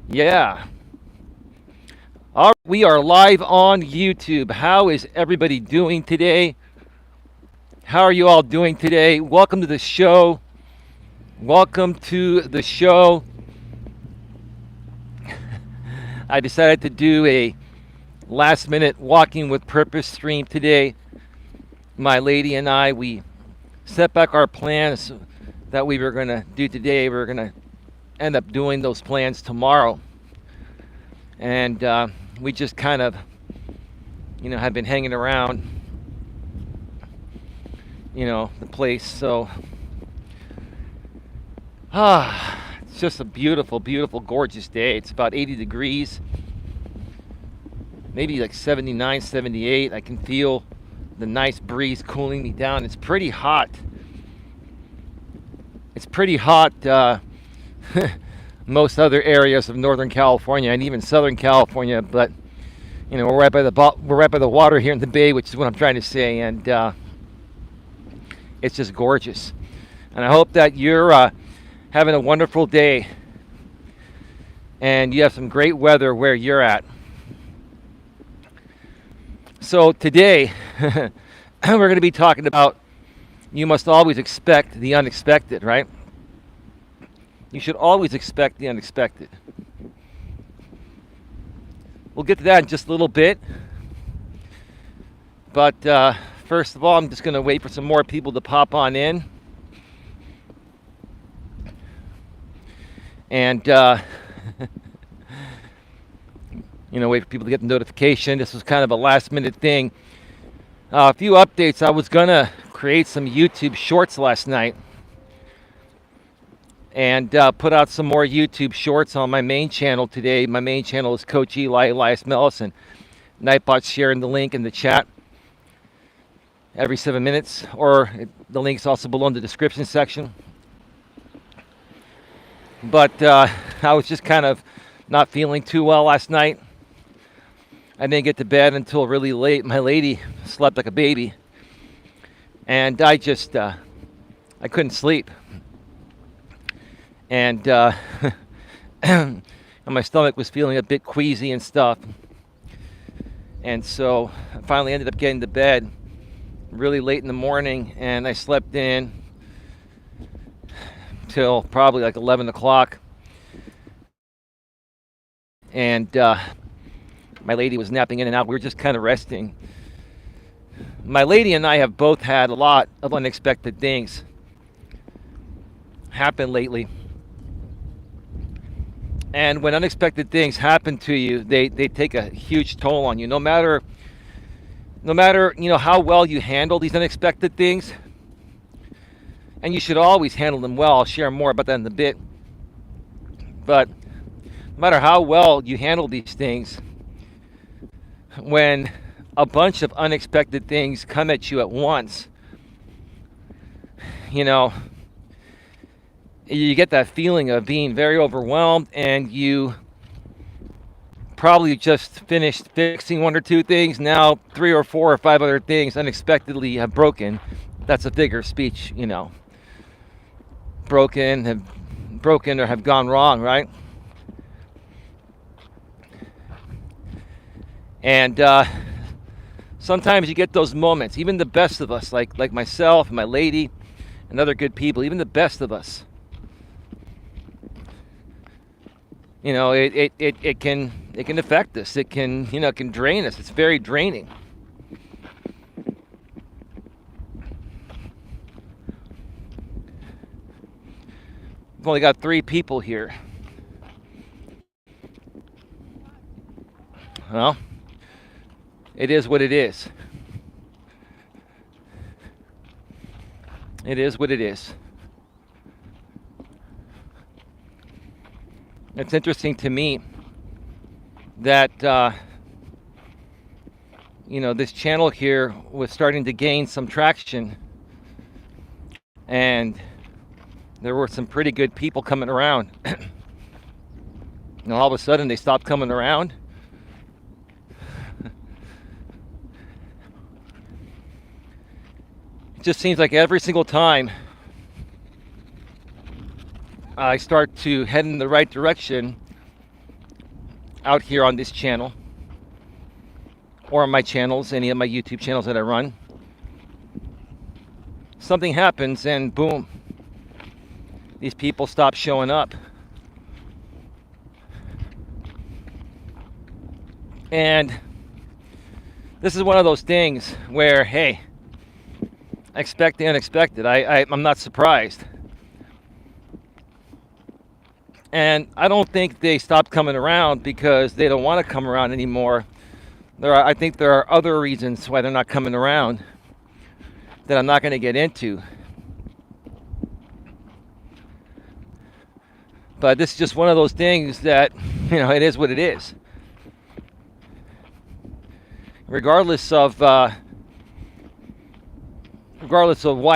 Yeah. All right, we are live on YouTube. How is everybody doing today? How are you all doing today? Welcome to the show. Welcome to the show. I decided to do a last minute walking with purpose stream today. My lady and I, we set back our plans that we were going to do today. We're going to end up doing those plans tomorrow. And we just kind of, have been hanging around, the place. So, it's just a beautiful, beautiful, gorgeous day. It's about 80 degrees, maybe like 79, 78. I can feel the nice breeze cooling me down. It's pretty hot. It's pretty hot. Most other areas of Northern California and even Southern California, but we're right by the water here in the Bay, which is what I'm trying to say, and it's just gorgeous. And I hope that you're having a wonderful day and you have some great weather where you're at. So today we're going to be talking about you must always expect the unexpected, right? You should always expect the unexpected. We'll get to that in just a little bit. But first of all, I'm just going to wait for some more people to pop on in. And, wait for people to get the notification. This was kind of a last minute thing. A few updates. I was going to create some YouTube shorts last night. And put out some more YouTube shorts on my main channel today. My main channel is Coach Eli, Elias Melas, and Nightbot's sharing the link in the chat every 7 minutes, or the link's also below in the description section. But I was just kind of not feeling too well last night. I didn't get to bed until really late. My lady slept like a baby, and I couldn't sleep. And my stomach was feeling a bit queasy and stuff. And so I finally ended up getting to bed really late in the morning, and I slept in till probably like 11 o'clock. And my lady was napping in and out. We were just kind of resting. My lady and I have both had a lot of unexpected things happen lately. And when unexpected things happen to you, they take a huge toll on you. No matter how well you handle these unexpected things, and you should always handle them well. I'll share more about that in a bit. But no matter how well you handle these things, when a bunch of unexpected things come at you at once, you get that feeling of being very overwhelmed, and you probably just finished fixing one or two things. Now 3 or 4 or 5 other things unexpectedly have broken. That's a figure of speech, broken or have gone wrong, right? And sometimes you get those moments. Even the best of us, like myself and my lady and other good people, even the best of us, it can affect us. It can drain us. It's very draining. We've only got 3 people here. Well, it is what it is. It is what it is. It's interesting to me that this channel here was starting to gain some traction, and there were some pretty good people coming around. And all of a sudden they stopped coming around. It just seems like every single time I start to head in the right direction, out here on this channel or on my channels, any of my YouTube channels that I run, something happens and boom, these people stop showing up. And this is one of those things where, hey, expect the unexpected. I'm not surprised. And I don't think they stopped coming around because they don't want to come around anymore. I think there are other reasons why they're not coming around that I'm not going to get into. But this is just one of those things that, it is what it is. Regardless of why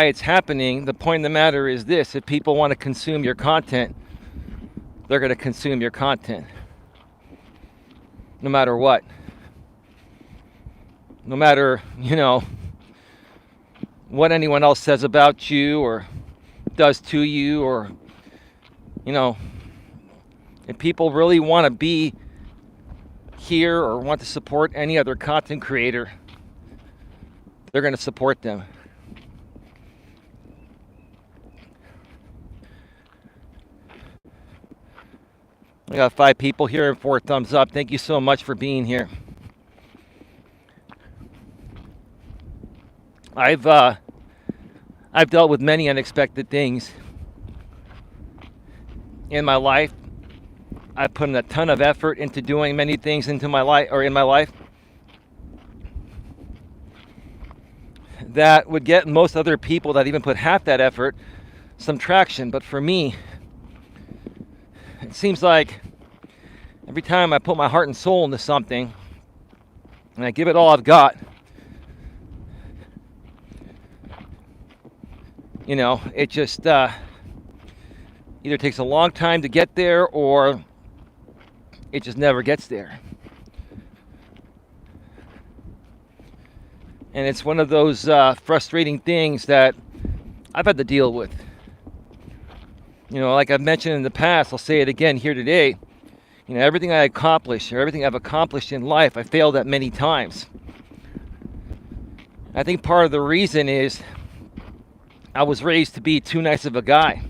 it's happening, the point of the matter is this: if people want to consume your content, they're going to consume your content, no matter what. No matter, what anyone else says about you or does to you, or, if people really want to be here or want to support any other content creator, they're going to support them. I got 5 people here and 4 thumbs up. Thank you so much for being here. I've dealt with many unexpected things in my life. I've put in a ton of effort into doing many things in my life that would get most other people that even put half that effort some traction. But for me, it seems like every time I put my heart and soul into something and I give it all I've got, it just either takes a long time to get there or it just never gets there. And it's one of those frustrating things that I've had to deal with. Like I've mentioned in the past, I'll say it again here today. Everything I accomplish or everything I've accomplished in life, I failed at many times. I think part of the reason is I was raised to be too nice of a guy.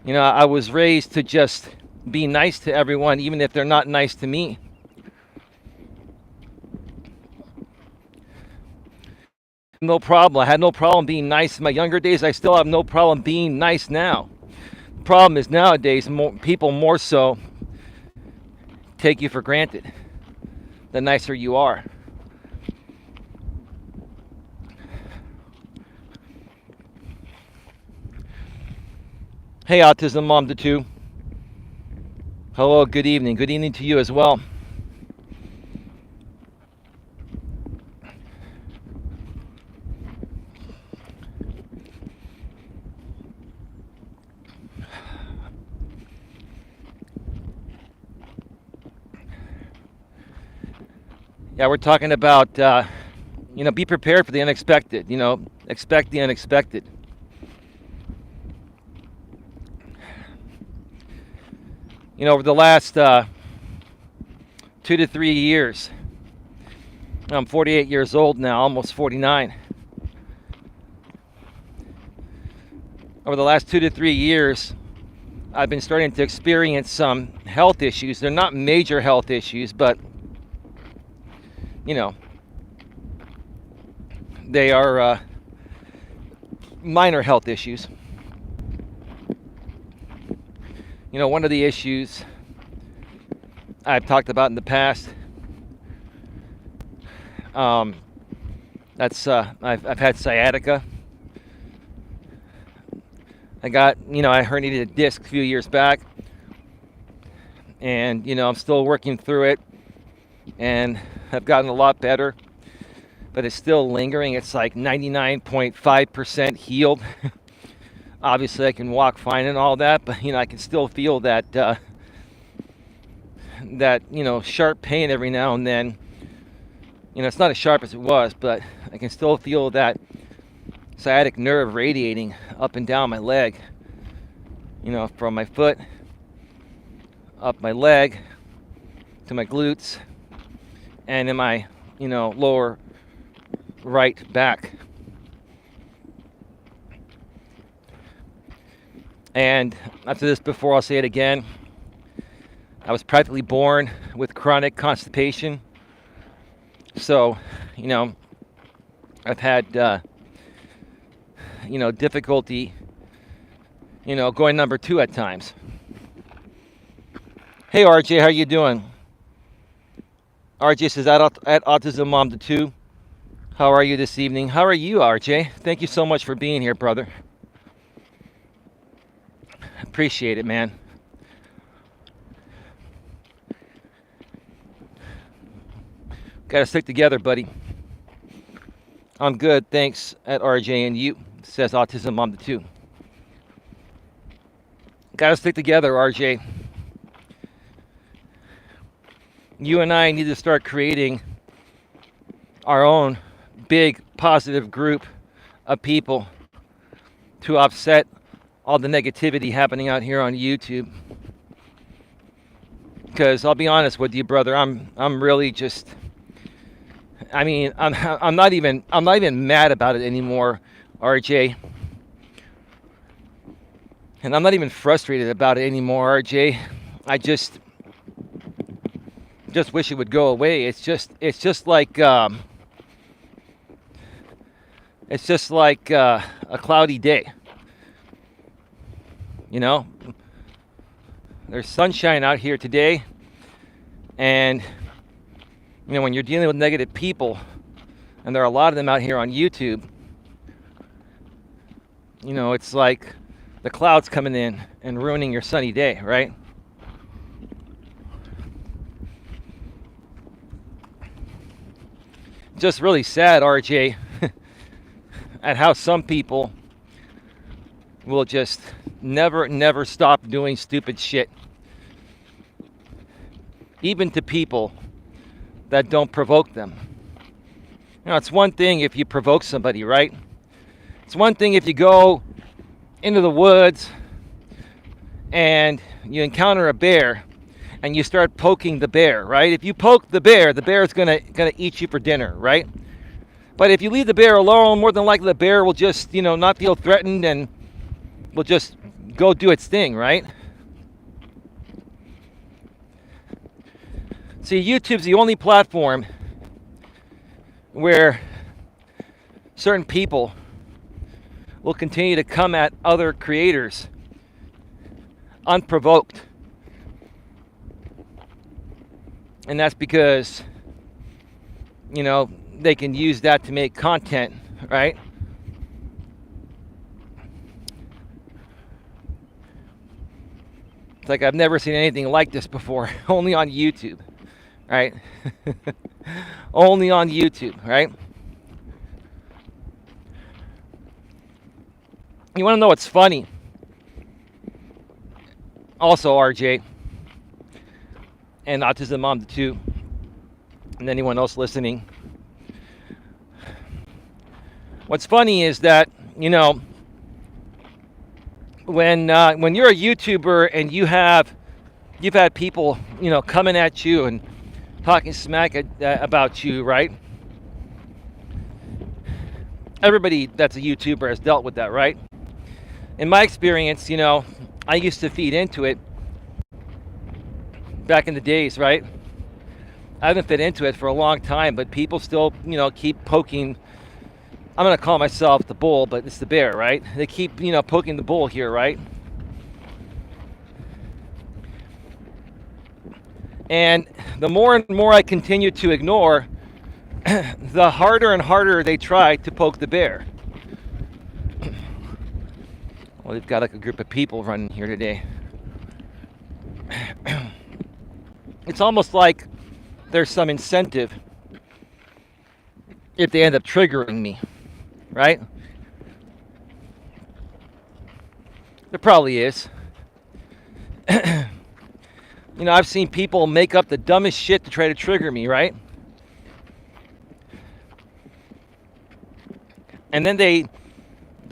I was raised to just be nice to everyone, even if they're not nice to me. No problem. I had no problem being nice in my younger days. I still have no problem being nice now. The problem is nowadays, people more so take you for granted the nicer you are. Hey, Autism Mom to 2. Hello, good evening. Good evening to you as well. Yeah, we're talking about, be prepared for the unexpected. Expect the unexpected. Over the last 2 to 3 years, I'm 48 years old now, almost 49. Over the last 2 to 3 years, I've been starting to experience some health issues. They're not major health issues, but, they are minor health issues. One of the issues I've talked about in the past, I've had sciatica. I herniated a disc a few years back, and I'm still working through it, and I've gotten a lot better, but it's still lingering. It's like 99.5% healed. Obviously, I can walk fine and all that, but I can still feel that sharp pain every now and then. It's not as sharp as it was, but I can still feel that sciatic nerve radiating up and down my leg. From my foot up my leg to my glutes and in my, lower right back. And after this, before I'll say it again, I was practically born with chronic constipation. So, I've had, difficulty, going number 2 at times. Hey, RJ, how you doing? RJ says, at Autism Mom to 2. How are you this evening? How are you, RJ? Thank you so much for being here, brother. Appreciate it, man. Gotta stick together, buddy. I'm good, thanks, at RJ and you, says Autism Mom to 2. Gotta stick together, RJ. You and I need to start creating our own big positive group of people to offset all the negativity happening out here on YouTube. Because I'll be honest with you, brother, I'm really just, I'm not even mad about it anymore, RJ. And I'm not even frustrated about it anymore, RJ. I just wish it would go away. It's just like a cloudy day. There's sunshine out here today, and when you're dealing with negative people, and there are a lot of them out here on YouTube, it's like the clouds coming in and ruining your sunny day, right? Just really sad, RJ, at how some people will just never stop doing stupid shit. Even to people that don't provoke them. It's one thing if you provoke somebody, right? It's one thing if you go into the woods and you encounter a bear and you start poking the bear, right? If you poke the bear is gonna eat you for dinner, right? But if you leave the bear alone, more than likely the bear will just, not feel threatened and will just go do its thing, right? See, YouTube's the only platform where certain people will continue to come at other creators unprovoked. And that's because, they can use that to make content, right? It's like I've never seen anything like this before, only on YouTube, right? Only on YouTube, right? You want to know what's funny? Also, RJ, and Autism Mom 2, and anyone else listening. What's funny is that, when you're a YouTuber and you've had people, coming at you and talking smack about you, right? Everybody that's a YouTuber has dealt with that, right? In my experience, I used to feed into it back in the days, right? I haven't fit into it for a long time, but people still, keep poking. I'm going to call myself the bull, but it's the bear, right? They keep, poking the bull here, right? And the more and more I continue to ignore, the harder and harder they try to poke the bear. Well, they've got like a group of people running here today. It's almost like there's some incentive if they end up triggering me, right? There probably is. I've seen people make up the dumbest shit to try to trigger me, right? And then they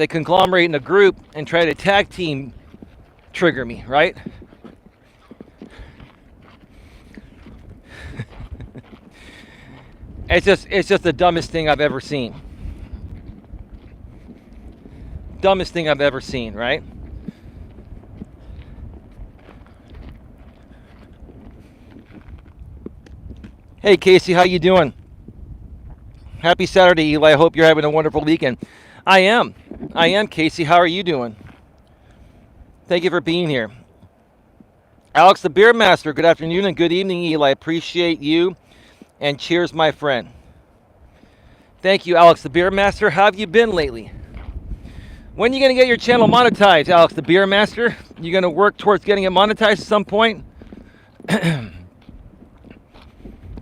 conglomerate in a group and try to tag team trigger me, right? It's just the dumbest thing I've ever seen. Dumbest thing I've ever seen, right? Hey Casey, how you doing? Happy Saturday, Eli. I hope you're having a wonderful weekend. I am. I am, Casey. How are you doing? Thank you for being here. Alex the Beer Master, good afternoon and good evening, Eli. Appreciate you and cheers, my friend. Thank you, Alex the Beer Master. How have you been lately? When are you going to get your channel monetized, Alex the Beer Master? You going to work towards getting it monetized at some point?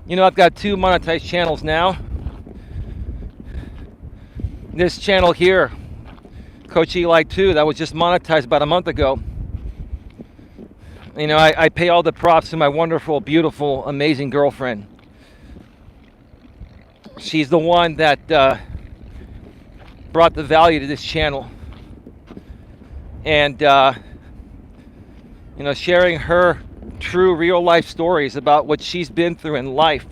You know, I've got 2 monetized channels now. This channel here, Coach Eli 2, that was just monetized about a month ago. You know, I pay all the props to my wonderful, beautiful, amazing girlfriend. She's the one that brought the value to this channel. And, you know, sharing her true, real life stories about what she's been through in life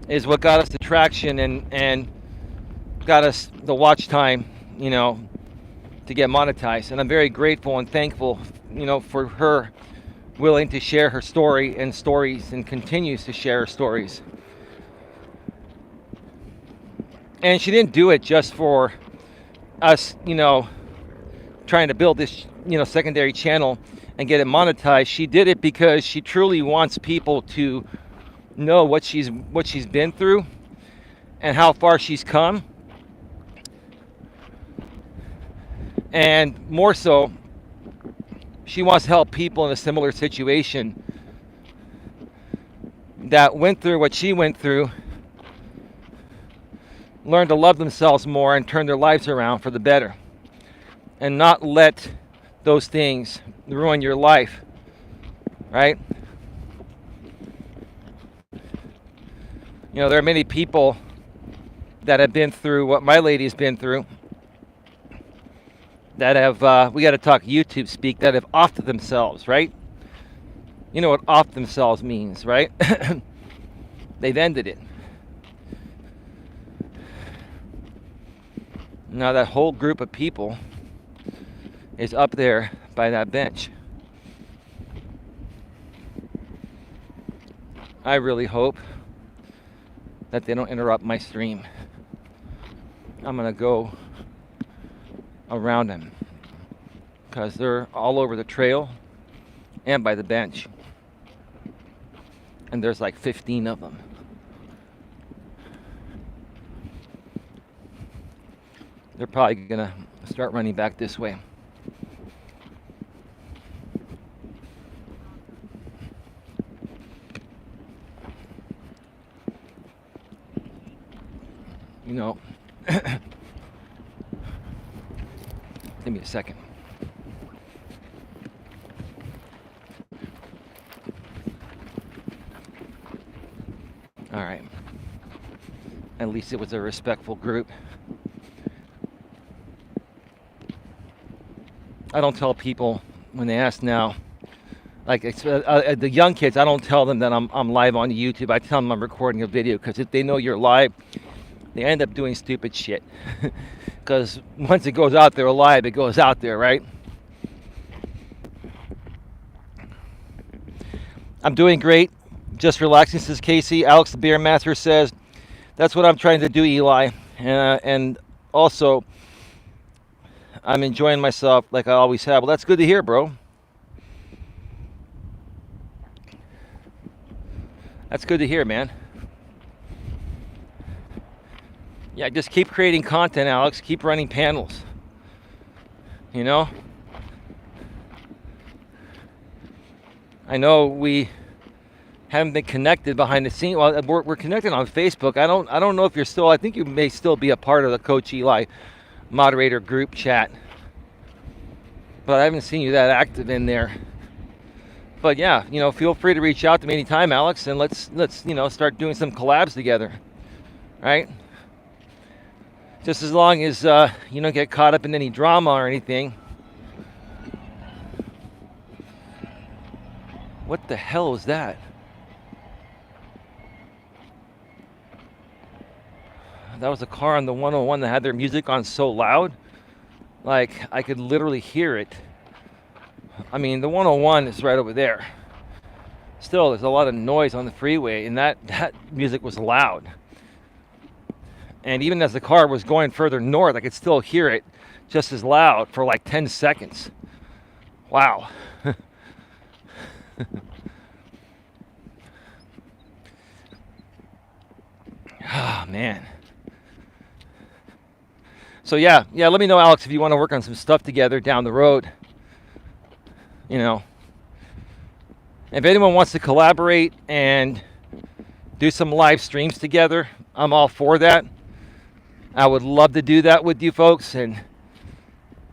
is what got us the traction and got us the watch time, you know, to get monetized. And I'm very grateful and thankful, you know, for her willing to share her story and stories and continues to share her stories. And she didn't do it just for us, you know, trying to build this, you know, secondary channel and get it monetized. She did it because she truly wants people to know what she's been through and how far she's come. And more so, she wants to help people in a similar situation that went through what she went through, learn to love themselves more and turn their lives around for the better, and not let those things ruin your life, right? You know, there are many people that have been through what my lady's been through, that have, we got to talk YouTube speak, that have offed themselves, right? You know what off themselves means, right? They've ended it. Now that whole group of people is up there by that bench. I really hope that they don't interrupt my stream. I'm gonna go around them because they're all over the trail and by the bench, and there's like 15 of them. They're probably gonna start running back this way. You know, give me a second. All right. At least it was a respectful group. I don't tell people when they ask now, like the young kids, I don't tell them that I'm live on YouTube. I tell them I'm recording a video, because if they know you're live, they end up doing stupid shit. Because once it goes out there live, it goes out there, right? I'm doing great. Just relaxing, says Casey. Alex the Beer Master says, that's what I'm trying to do, Eli. And also, I'm enjoying myself like I always have. Well, that's good to hear, bro. That's good to hear, man. Yeah, just keep creating content, Alex. Keep running panels. You know? I know we haven't been connected behind the scene. Well, we're connected on Facebook. I don't know if you're still, I think you may still be a part of the Coach Eli moderator group chat. But I haven't seen you that active in there. But yeah, you know, feel free to reach out to me anytime, Alex, and let's you know, start doing some collabs together. Right? Just as long as you don't get caught up in any drama or anything. What the hell is that? that was a car on the 101 that had their music on so loud. Like, I could literally hear it. I mean, the 101 is right over there. Still, there's a lot of noise on the freeway, and that music was loud. And even as the car was going further north, I could still hear it just as loud for like 10 seconds. Wow. Oh, man. So yeah, let me know, Alex, if you want to work on some stuff together down the road. You know, if anyone wants to collaborate and do some live streams together, I'm all for that. I would love to do that with you folks and,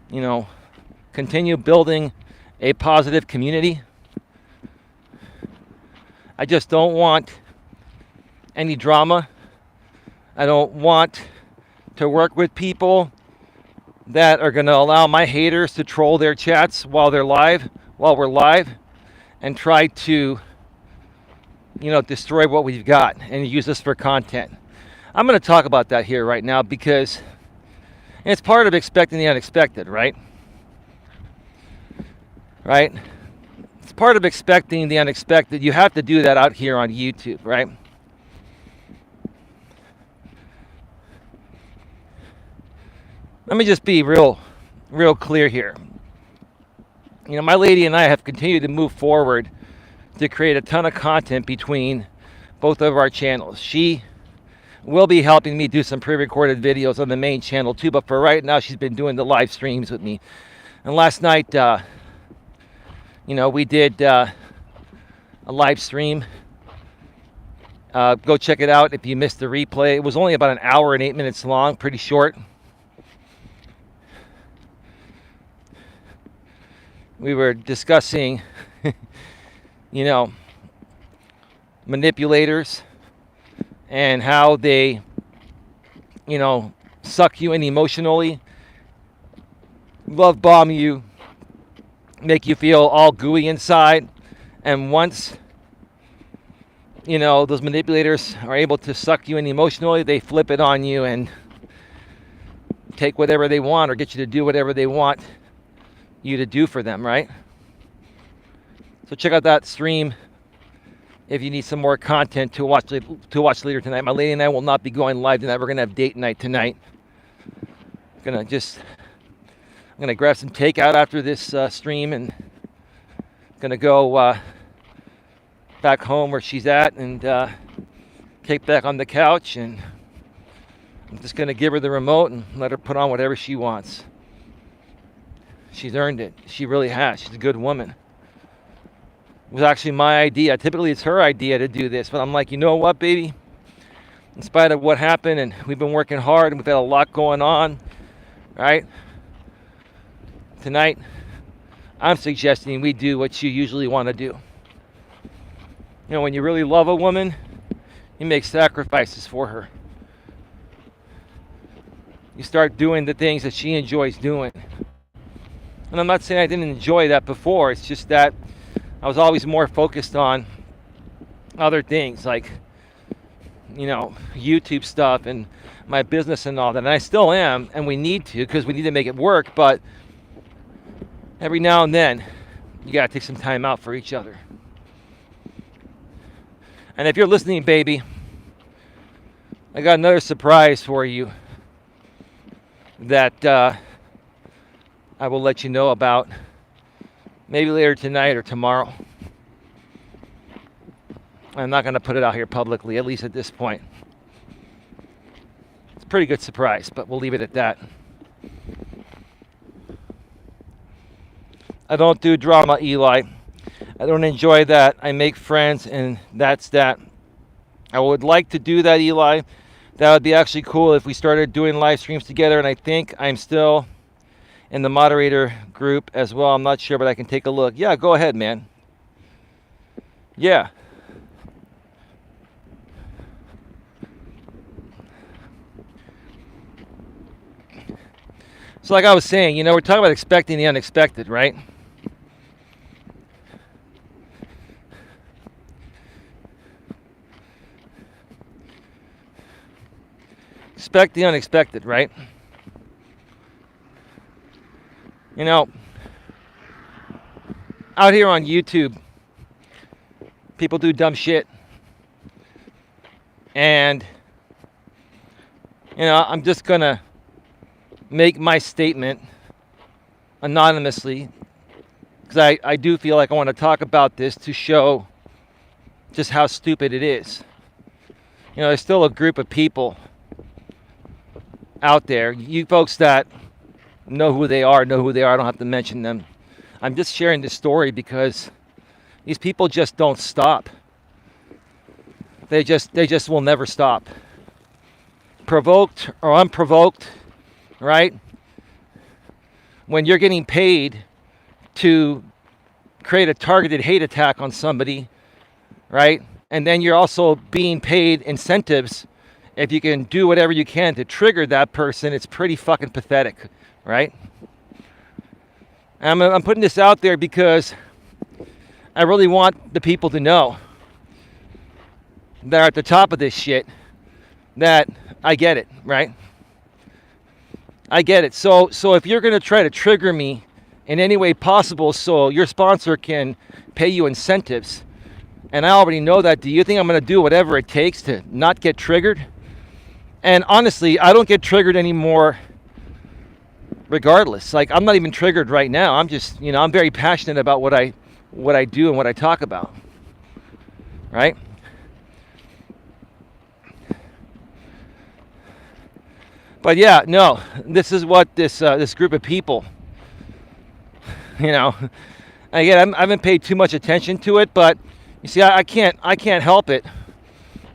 you know, continue building a positive community. I just don't want any drama. I don't want to work with people that are going to allow my haters to troll their chats while we're live, and try to, you know, destroy what we've got and use us for content. I'm going to talk about that here right now because it's part of expecting the unexpected, right? Right? It's part of expecting the unexpected. You have to do that out here on YouTube, right? Let me just be real clear here. You know, my lady and I have continued to move forward to create a ton of content between both of our channels. She will be helping me do some pre-recorded videos on the main channel too, but for right now, she's been doing the live streams with me. And last night, you know, we did a live stream. Go check it out if you missed the replay. It was only about an hour and 8 minutes long, pretty short. We were discussing, you know, manipulators and how they, you know, suck you in emotionally, love bomb you, make you feel all gooey inside. And once, you know, those manipulators are able to suck you in emotionally, they flip it on you and take whatever they want or get you to do whatever they want you to do for them, right? So check out that stream if you need some more content to watch later tonight. My lady and I will not be going live tonight. We're gonna have date night tonight. I'm gonna grab some takeout after this stream and gonna go back home where she's at and kick back on the couch, and I'm just gonna give her the remote and let her put on whatever she wants. She's earned it. She really has. She's a good woman. It was actually my idea. Typically, it's her idea to do this, but I'm like, you know what, baby? In spite of what happened, and we've been working hard, and we've had a lot going on, right? Tonight, I'm suggesting we do what you usually want to do. You know, when you really love a woman, you make sacrifices for her. You start doing the things that she enjoys doing. And I'm not saying I didn't enjoy that before. It's just that I was always more focused on other things like, you know, YouTube stuff and my business and all that. And I still am, and we need to, because we need to make it work. But every now and then, you got to take some time out for each other. And if you're listening, baby, I got another surprise for you that I will let you know about maybe later tonight or tomorrow. I'm not going to put it out here publicly, at least at this point. It's a pretty good surprise, but we'll leave it at that. I don't do drama, Eli. I don't enjoy that. I make friends, and that's that. I would like to do that, Eli. That would be actually cool if we started doing live streams together, and I think I'm still in the moderator group as well. I'm not sure, but I can take a look. Yeah, go ahead, man. Yeah. So like I was saying, you know, we're talking about expecting the unexpected, right? Expect the unexpected, right? You know, out here on YouTube, people do dumb shit. And, you know, I'm just going to make my statement anonymously because I do feel like I want to talk about this to show just how stupid it is. You know, there's still a group of people out there. You folks that know who they are. I don't have to mention them. I'm just sharing this story because these people just don't stop. They just will never stop. Provoked or unprovoked, right? When you're getting paid to create a targeted hate attack on somebody, right? And then you're also being paid incentives if you can do whatever you can to trigger that person. It's pretty fucking pathetic, right? I'm putting this out there because I really want the people to know that are at the top of this shit that I get it, right? I get it. So if you're going to try to trigger me in any way possible so your sponsor can pay you incentives, and I already know that, do you think I'm going to do whatever it takes to not get triggered? And honestly, I don't get triggered anymore regardless. Like, I'm not even triggered right now. I'm just, you know, I'm very passionate about what I do and what I talk about, right? But yeah, no, this is what this group of people, you know, again, I haven't paid too much attention to it, but you see, I can't help it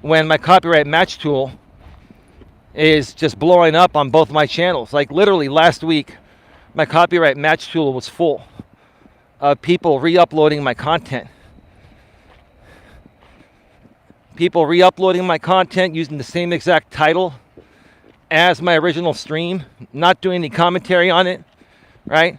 when my copyright match tool is just blowing up on both my channels. Like literally last week, my copyright match tool was full of people re-uploading my content. People re-uploading my content using the same exact title as my original stream, not doing any commentary on it, right?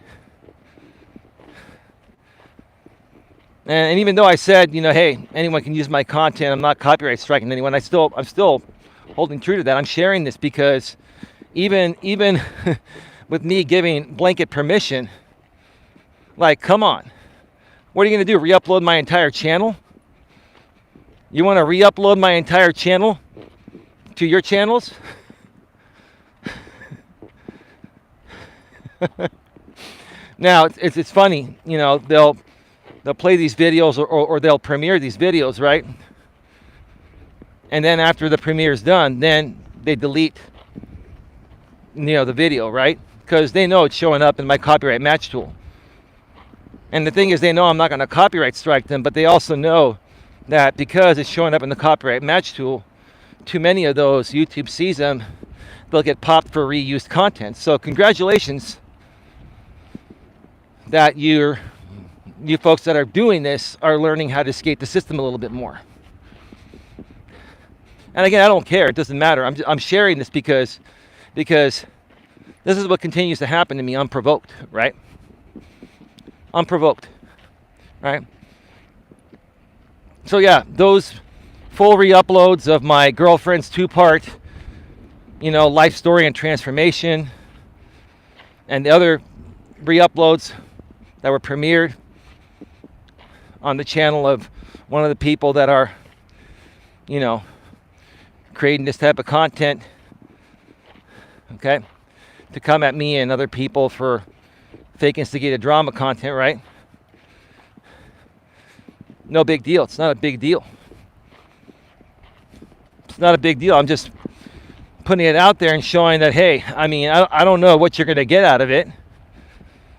And even though I said, you know, hey, anyone can use my content, I'm not copyright striking anyone, I'm still holding true to that. I'm sharing this because even with me giving blanket permission, like, come on. What are you going to do, re-upload my entire channel? You want to re-upload my entire channel to your channels? Now, it's funny, you know, they'll play these videos or they'll premiere these videos, right? And then after the premiere is done, then they delete, you know, the video, right? Because they know it's showing up in my copyright match tool. And the thing is, they know I'm not going to copyright strike them, but they also know that because it's showing up in the copyright match tool, too many of those, YouTube sees them, they'll get popped for reused content. So congratulations that you folks that are doing this are learning how to skate the system a little bit more. And again, I don't care. It doesn't matter. I'm sharing this because this is what continues to happen to me unprovoked, right? Unprovoked, right? So yeah, those full re-uploads of my girlfriend's 2-part, you know, life story and transformation, and the other re-uploads that were premiered on the channel of one of the people that are, you know, creating this type of content, okay, to come at me and other people for fake instigated drama content, right? No big deal. It's not a big deal. It's not a big deal. I'm just putting it out there and showing that, hey, I mean, I don't know what you're going to get out of it.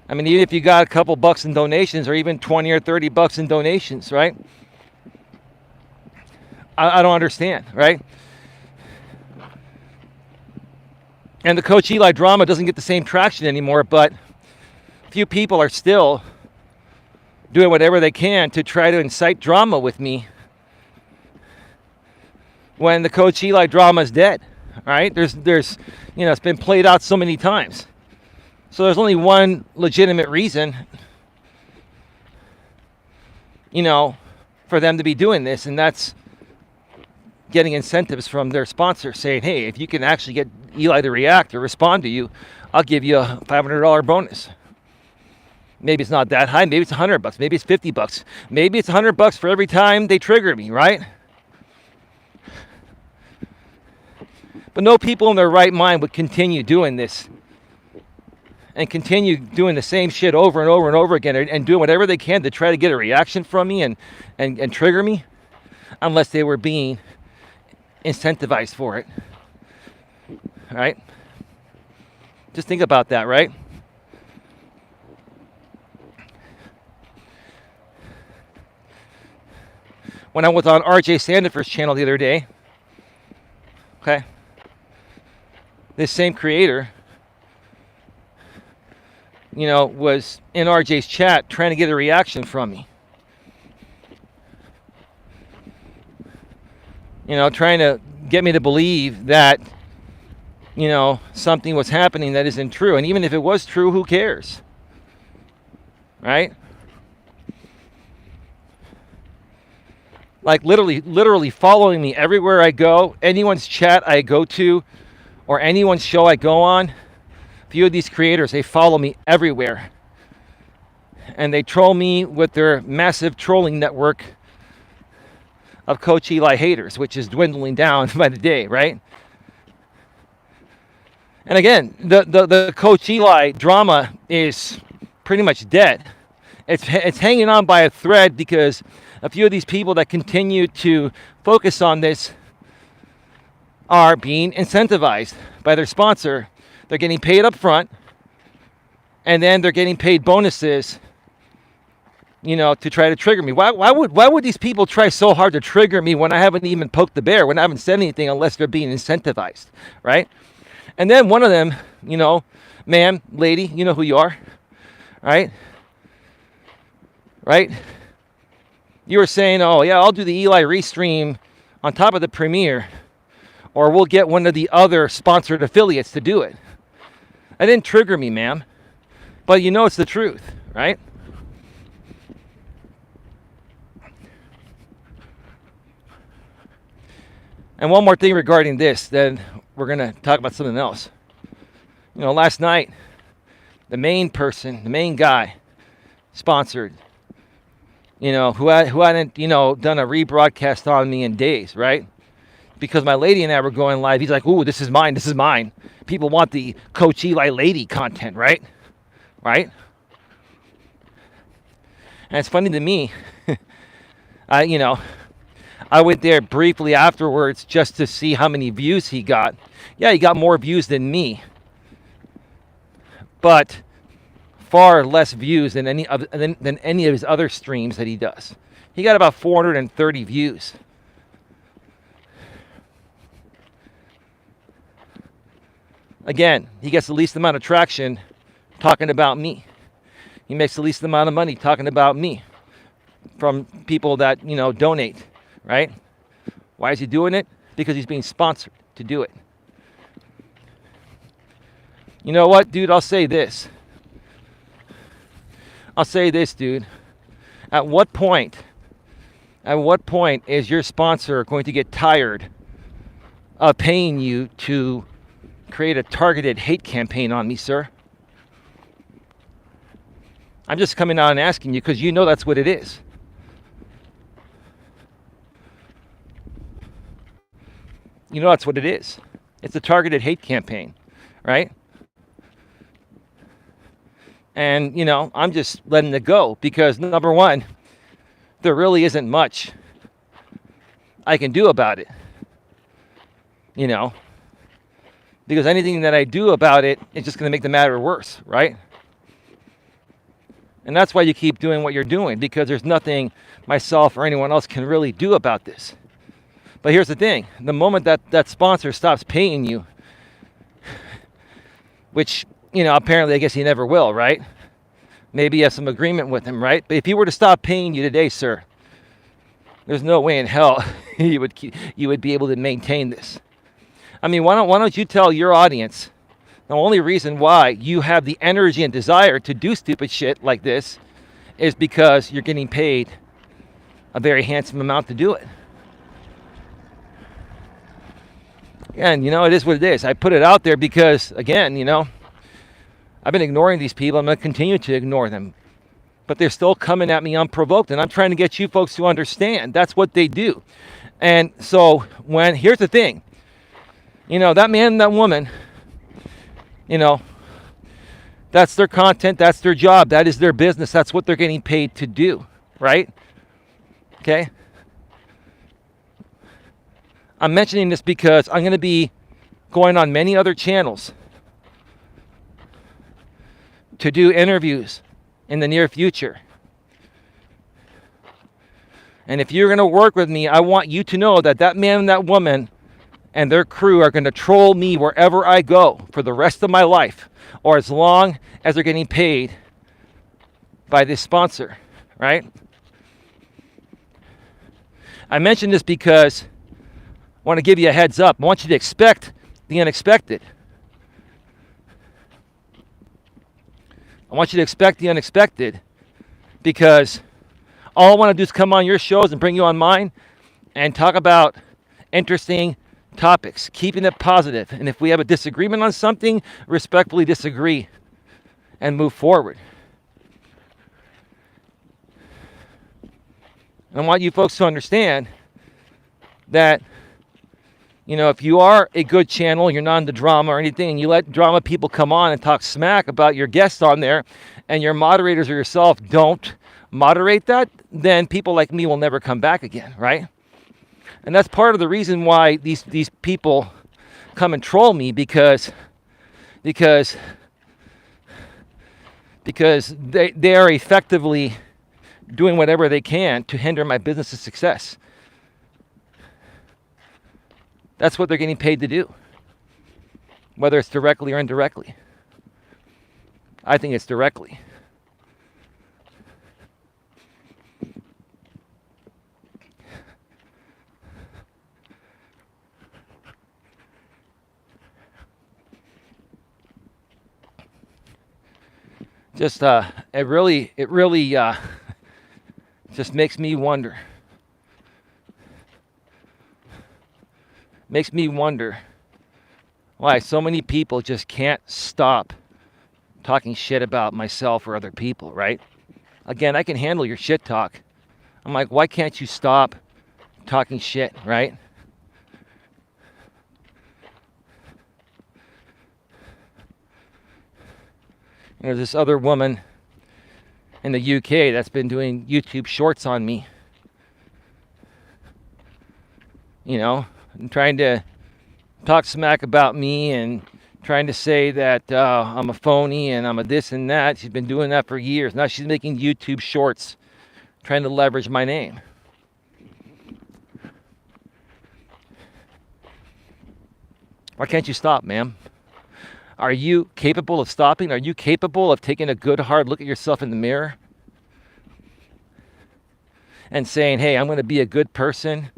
I mean, even if you got a couple bucks in donations or even 20 or 30 bucks in donations, right? I don't understand, right? And the Coach Eli drama doesn't get the same traction anymore, but few people are still doing whatever they can to try to incite drama with me when the Coach Eli drama is dead, right? There's, you know, it's been played out so many times. So there's only one legitimate reason, you know, for them to be doing this, and that's getting incentives from their sponsor saying, hey, if you can actually get Eli to react or respond to you, I'll give you a $500 bonus. Maybe it's not that high. Maybe it's $100. Maybe it's $50. Maybe it's $100 for every time they trigger me, right? But no people in their right mind would continue doing this and continue doing the same shit over and over and over again and doing whatever they can to try to get a reaction from me and trigger me unless they were being incentivized for it. All right? Just think about that, right? When I was on RJ Sandefur's channel the other day, okay, this same creator, was in RJ's chat trying to get a reaction from me. Trying to get me to believe that, something was happening that isn't true. And even if it was true, who cares? Right? Like literally following me everywhere I go, anyone's chat I go to, or anyone's show I go on. A few of these creators, they follow me everywhere. And they troll me with their massive trolling network of Coach Eli haters, which is dwindling down by the day, right? And again, the Coach Eli drama is pretty much dead. It's hanging on by a thread because a few of these people that continue to focus on this are being incentivized by their sponsor. They're getting paid up front, and then they're getting paid bonuses, to try to trigger me. Why would these people try so hard to trigger me when I haven't even poked the bear, when I haven't said anything, unless they're being incentivized, right? And then one of them, ma'am, lady, you know who you are, right? Right? You were saying, oh yeah, I'll do the Eli restream on top of the premiere, or we'll get one of the other sponsored affiliates to do it. That didn't trigger me, ma'am. But it's the truth, right? And one more thing regarding this, then we're going to talk about something else. Last night, the main guy sponsored, who hadn't, done a rebroadcast on me in days, right? Because my lady and I were going live. He's like, ooh, this is mine. People want the Coach Eli lady content, right? Right? And it's funny to me, I went there briefly afterwards just to see how many views he got. Yeah, he got more views than me, but far less views than any of his other streams that he does. He got about 430 views. Again, he gets the least amount of traction talking about me. He makes the least amount of money talking about me from people that, donate, right? Why is he doing it? Because he's being sponsored to do it. You know what, dude? I'll say this, dude. At what point is your sponsor going to get tired of paying you to create a targeted hate campaign on me, sir? I'm just coming out and asking you because that's what it is. That's what it is. It's a targeted hate campaign, right? And, I'm just letting it go because, number one, there really isn't much I can do about it, because anything that I do about it is just going to make the matter worse, right? And that's why you keep doing what you're doing, because there's nothing myself or anyone else can really do about this. But here's the thing. The moment that sponsor stops paying you, which, apparently I guess he never will, right? Maybe you have some agreement with him, right? But if he were to stop paying you today, sir, there's no way in hell you would be able to maintain this. I mean, why don't you tell your audience the only reason why you have the energy and desire to do stupid shit like this is because you're getting paid a very handsome amount to do it. And, it is what it is. I put it out there because, again, I've been ignoring these people. I'm going to continue to ignore them. But they're still coming at me unprovoked. And I'm trying to get you folks to understand that's what they do. And so here's the thing, that man and that woman, that's their content, that's their job, that is their business, that's what they're getting paid to do, right? Okay? I'm mentioning this because I'm going to be going on many other channels to do interviews in the near future. And if you're going to work with me, I want you to know that man and that woman and their crew are going to troll me wherever I go for the rest of my life, or as long as they're getting paid by this sponsor, right? I mention this because I want to give you a heads up. I want you to expect the unexpected. I want you to expect the unexpected because all I want to do is come on your shows and bring you on mine and talk about interesting topics, keeping it positive. And if we have a disagreement on something, respectfully disagree and move forward. And I want you folks to understand that, if you are a good channel, you're not into drama or anything, and you let drama people come on and talk smack about your guests on there, and your moderators or yourself don't moderate that, then people like me will never come back again, right? And that's part of the reason why these people come and troll me because they are effectively doing whatever they can to hinder my business's success. That's what they're getting paid to do, whether it's directly or indirectly. I think it's directly. Just it really just makes me wonder. Makes me wonder why so many people just can't stop talking shit about myself or other people, right? Again, I can handle your shit talk. I'm like, why can't you stop talking shit, right? This other woman in the UK that's been doing YouTube shorts on me. And trying to talk smack about me and trying to say that I'm a phony and I'm a this and that. She's been doing that for years. Now she's making YouTube shorts trying to leverage my name. Why can't you stop, ma'am? Are you capable of stopping? Are you capable of taking a good hard look at yourself in the mirror and saying, hey, I'm going to be a good person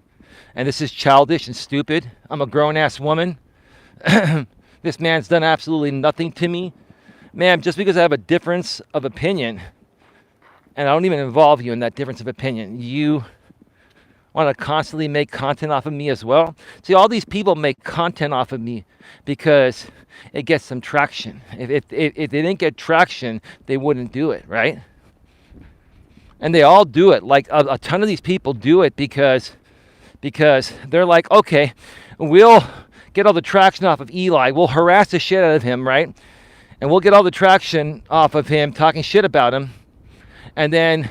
and this is childish and stupid. I'm a grown-ass woman. This man's done absolutely nothing to me. Ma'am, just because I have a difference of opinion and I don't even involve you in that difference of opinion, you want to constantly make content off of me as well? See, all these people make content off of me because it gets some traction. If they didn't get traction, they wouldn't do it, right? And they all do it. Like a ton of these people do it because they're like, okay, we'll get all the traction off of Eli. We'll harass the shit out of him, right? And we'll get all the traction off of him talking shit about him. And then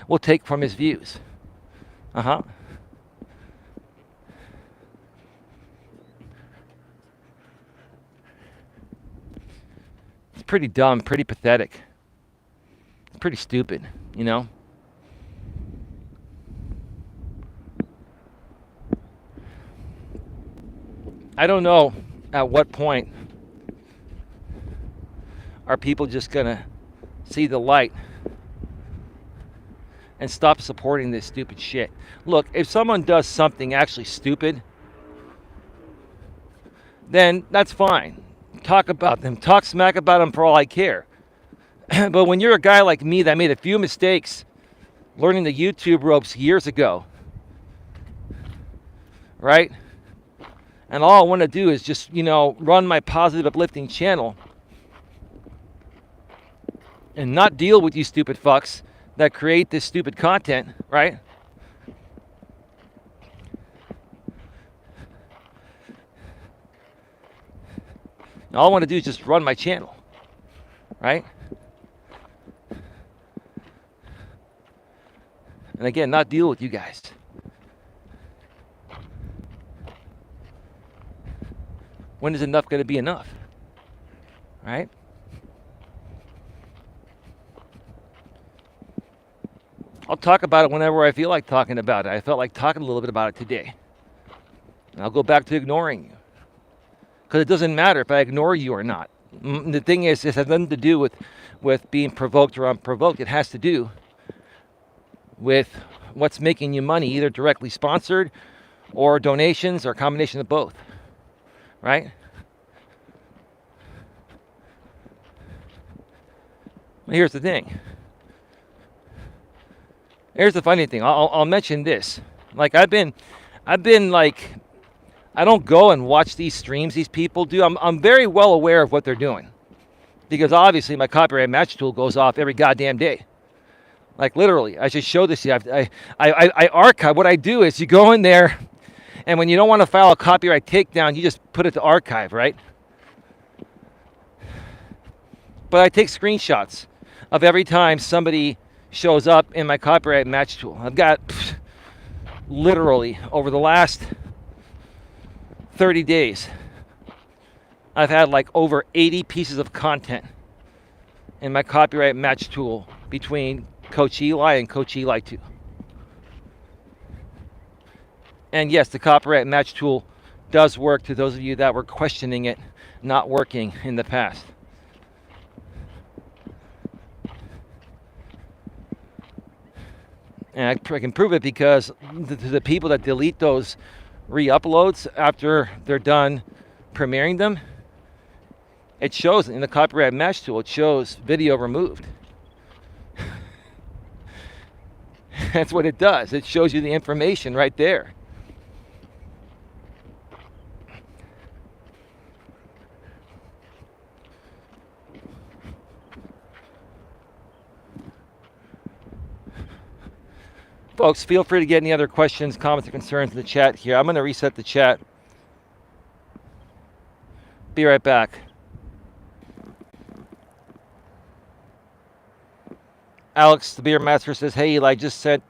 we'll take from his views. Uh-huh. It's pretty dumb, pretty pathetic. It's pretty stupid, I don't know at what point are people just going to see the light and stop supporting this stupid shit. Look, if someone does something actually stupid, then that's fine. Talk about them. Talk smack about them for all I care. But when you're a guy like me that made a few mistakes learning the YouTube ropes years ago, right? And all I want to do is just, run my positive, uplifting channel and not deal with you stupid fucks that create this stupid content, right? And all I want to do is just run my channel, right? And again, not deal with you guys. When is enough going to be enough? Right? I'll talk about it whenever I feel like talking about it. I felt like talking a little bit about it today. And I'll go back to ignoring you. Because it doesn't matter if I ignore you or not. The thing is, it has nothing to do with being provoked or unprovoked. It has to do with what's making you money, either directly sponsored or donations or a combination of both. Right? Well, here's the thing. Here's the funny thing. I'll mention this. Like I've been like, I don't go and watch these streams these people do. I'm very well aware of what they're doing, because obviously my copyright match tool goes off every goddamn day. Like literally, I should show this to you. I archive. What I do is you go in there, and when you don't want to file a copyright takedown, you just put it to archive, right? But I take screenshots of every time somebody shows up in my copyright match tool. I've got literally over the last 30 days, I've had like over 80 pieces of content in my copyright match tool between Coach Eli and Coach Eli 2. And yes, the copyright match tool does work, to those of you that were questioning it not working in the past. And I can prove it because the people that delete those re-uploads after they're done premiering them, it shows in the copyright match tool, it shows video removed. That's what it does. It shows you the information right there. Folks, feel free to get any other questions, comments, or concerns in the chat here. I'm going to reset the chat. Be right back. Alex, the Beer Master, says, hey, Eli, just sent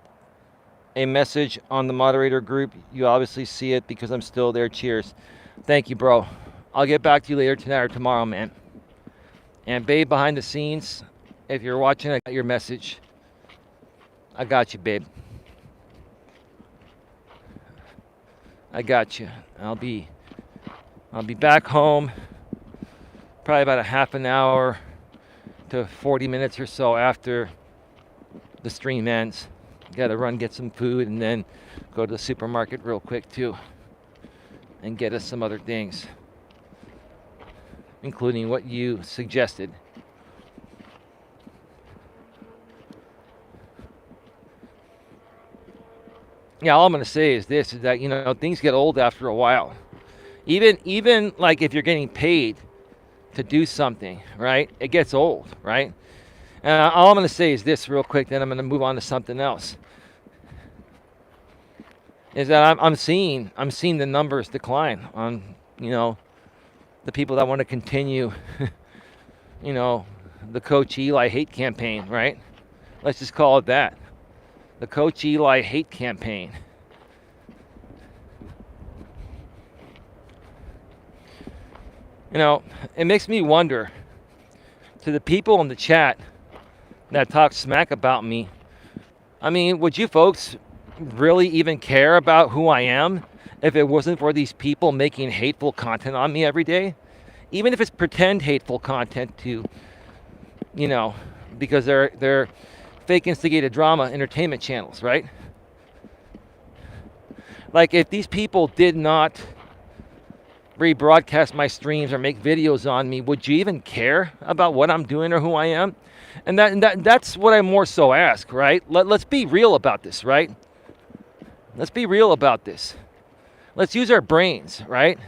a message on the moderator group. You obviously see it because I'm still there. Cheers. Thank you, bro. I'll get back to you later tonight or tomorrow, man. And babe, behind the scenes, if you're watching, I got your message. I got you, babe. I got you. I'll be back home probably about a half an hour to 40 minutes or so after the stream ends. Got to run get some food and then go to the supermarket real quick too and get us some other things, including what you suggested. Yeah, all I'm going to say is this, is that, things get old after a while. Even like if you're getting paid to do something, right? It gets old, right? And all I'm going to say is this real quick, then I'm going to move on to something else. Is that I'm seeing the numbers decline on, the people that want to continue, the Coach Eli hate campaign, right? Let's just call it that. The Coach Eli hate campaign. It makes me wonder, to the people in the chat that talk smack about me, I mean, would you folks really even care about who I am if it wasn't for these people making hateful content on me every day? Even if it's pretend hateful content to, because they're fake instigated drama entertainment channels, right? Like if these people did not rebroadcast my streams or make videos on me, would you even care about what I'm doing or who I am? And that's what I more so ask, right? Let's be real about this, right? Let's be real about this. Let's use our brains, right?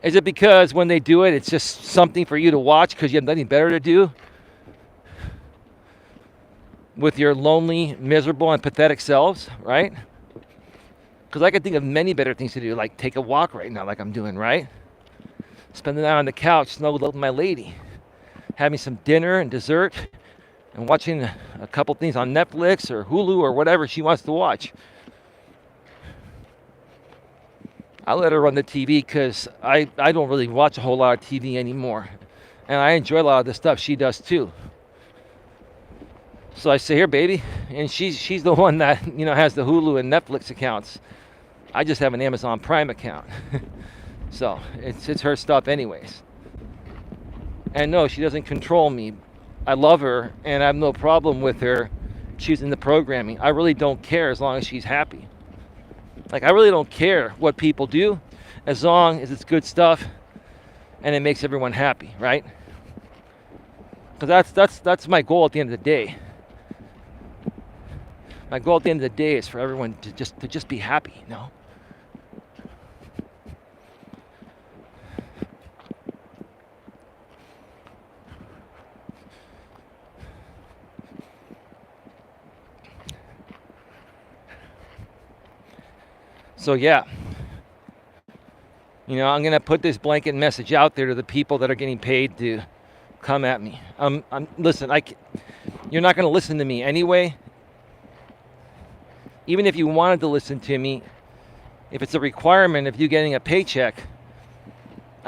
Is it because when they do it, it's just something for you to watch because you have nothing better to do with your lonely, miserable, and pathetic selves, right? Because I can think of many better things to do, like take a walk right now, like I'm doing, right? Spend the night on the couch, snuggled up with my lady, having some dinner and dessert, and watching a couple things on Netflix or Hulu or whatever she wants to watch. I let her run the TV because I don't really watch a whole lot of TV anymore. And I enjoy a lot of the stuff she does too. So I say, here, baby. And she's the one that, has the Hulu and Netflix accounts. I just have an Amazon Prime account. So it's her stuff anyways. And no, she doesn't control me. I love her and I have no problem with her choosing the programming. I really don't care as long as she's happy. Like, I really don't care what people do as long as it's good stuff and it makes everyone happy, right? Because that's my goal at the end of the day. My goal at the end of the day is for everyone to just be happy, So yeah, I'm gonna put this blanket message out there to the people that are getting paid to come at me. Listen, you're not gonna listen to me anyway. Even if you wanted to listen to me, if it's a requirement of you getting a paycheck,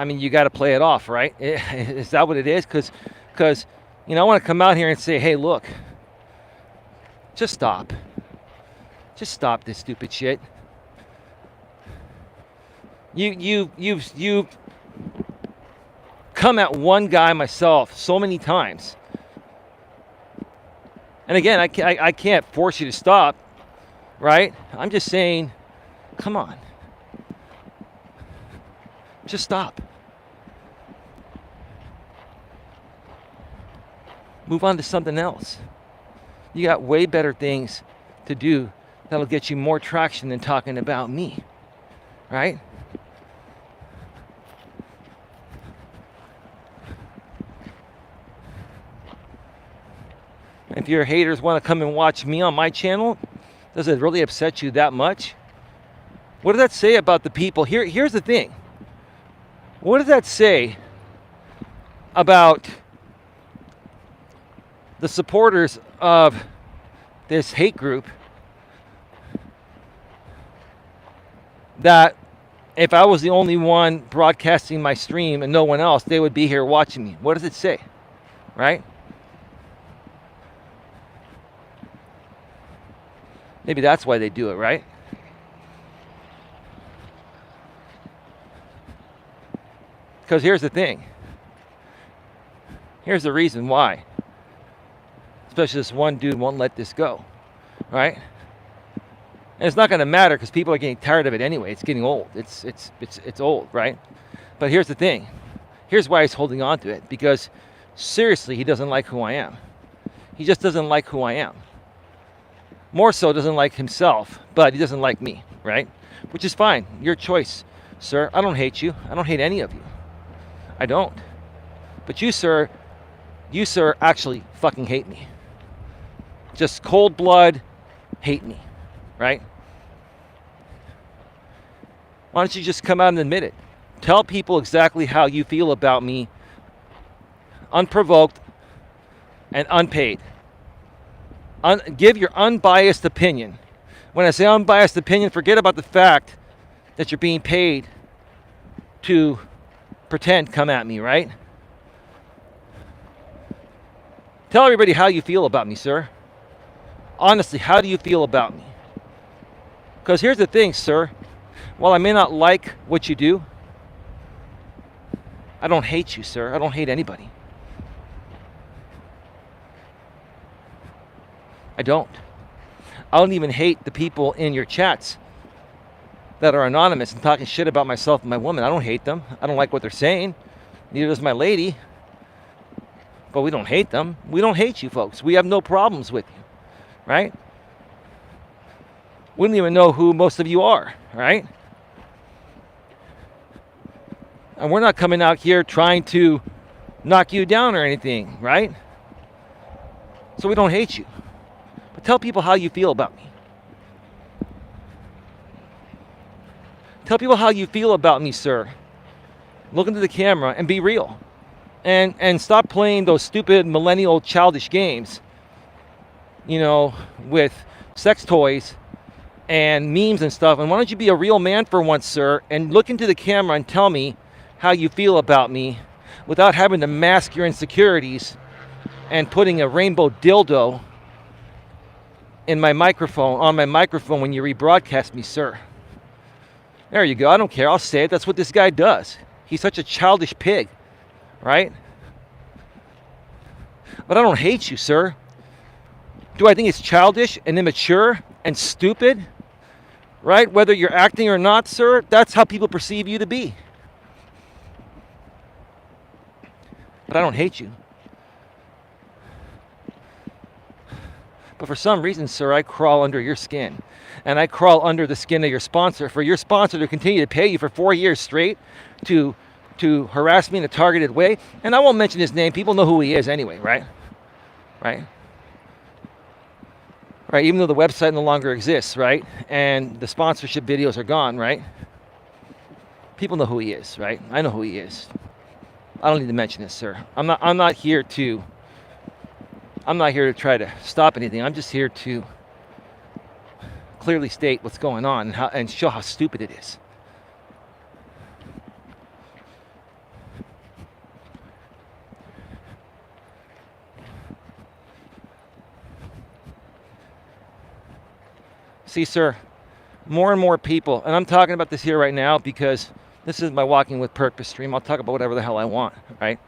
you got to play it off, right? Is that what it is? Because I want to come out here and say, hey, look, just stop this stupid shit. You've come at one guy, myself, so many times. And again, I can't force you to stop, right? I'm just saying, come on. Just stop. Move on to something else. You got way better things to do that'll get you more traction than talking about me, right? If your haters want to come and watch me on my channel, does it really upset you that much? What does that say about the people? Here's the thing. What does that say about the supporters of this hate group that if I was the only one broadcasting my stream and no one else, they would be here watching me? What does it say? Right? Maybe that's why they do it, right? Because here's the thing. Here's the reason why. Especially this one dude won't let this go, right? And it's not going to matter because people are getting tired of it anyway. It's getting old. It's old, right? But here's the thing. Here's why he's holding on to it. Because seriously, he doesn't like who I am. He just doesn't like who I am. More so doesn't like himself, but he doesn't like me, right? Which is fine. Your choice, sir. I don't hate you. I don't hate any of you. I don't. But you, sir, actually fucking hate me. Just cold blood hate me, right? Why don't you just come out and admit it? Tell people exactly how you feel about me, unprovoked and unpaid. Give your unbiased opinion. When I say unbiased opinion, forget about the fact that you're being paid to pretend come at me, right? Tell everybody how you feel about me, sir. Honestly, how do you feel about me? Because here's the thing, sir. While I may not like what you do, I don't hate you, sir. I don't hate anybody. I don't. I don't even hate the people in your chats that are anonymous and talking shit about myself and my woman. I don't hate them. I don't like what they're saying. Neither does my lady. But we don't hate them. We don't hate you folks. We have no problems with you. Right? wouldn't even know who most of you are, right? And we're not coming out here trying to knock you down or anything, right? So we don't hate you. But tell people how you feel about me. Tell people how you feel about me, sir. Look into the camera and be real. And stop playing those stupid millennial childish games, with sex toys and memes and stuff. And why don't you be a real man for once, sir, and look into the camera and tell me how you feel about me without having to mask your insecurities and putting a rainbow dildo on my microphone when you rebroadcast me, sir. There you go. I don't care. I'll say it. That's what this guy does. He's such a childish pig, right? But I don't hate you, sir. Do I think it's childish and immature and stupid? Right? Whether you're acting or not, sir, that's how people perceive you to be. But I don't hate you. But for some reason, sir, I crawl under your skin. And I crawl under the skin of your sponsor for your sponsor to continue to pay you for 4 years straight to harass me in a targeted way. And I won't mention his name. People know who he is anyway, right? Right? Right, even though the website no longer exists, right? And the sponsorship videos are gone, right? People know who he is, right? I know who he is. I don't need to mention this, sir. I'm not here to try to stop anything. I'm just here to clearly state what's going on and show how stupid it is. See, sir, more and more people, and I'm talking about this here right now because this is my Walking with Purpose stream. I'll talk about whatever the hell I want, right?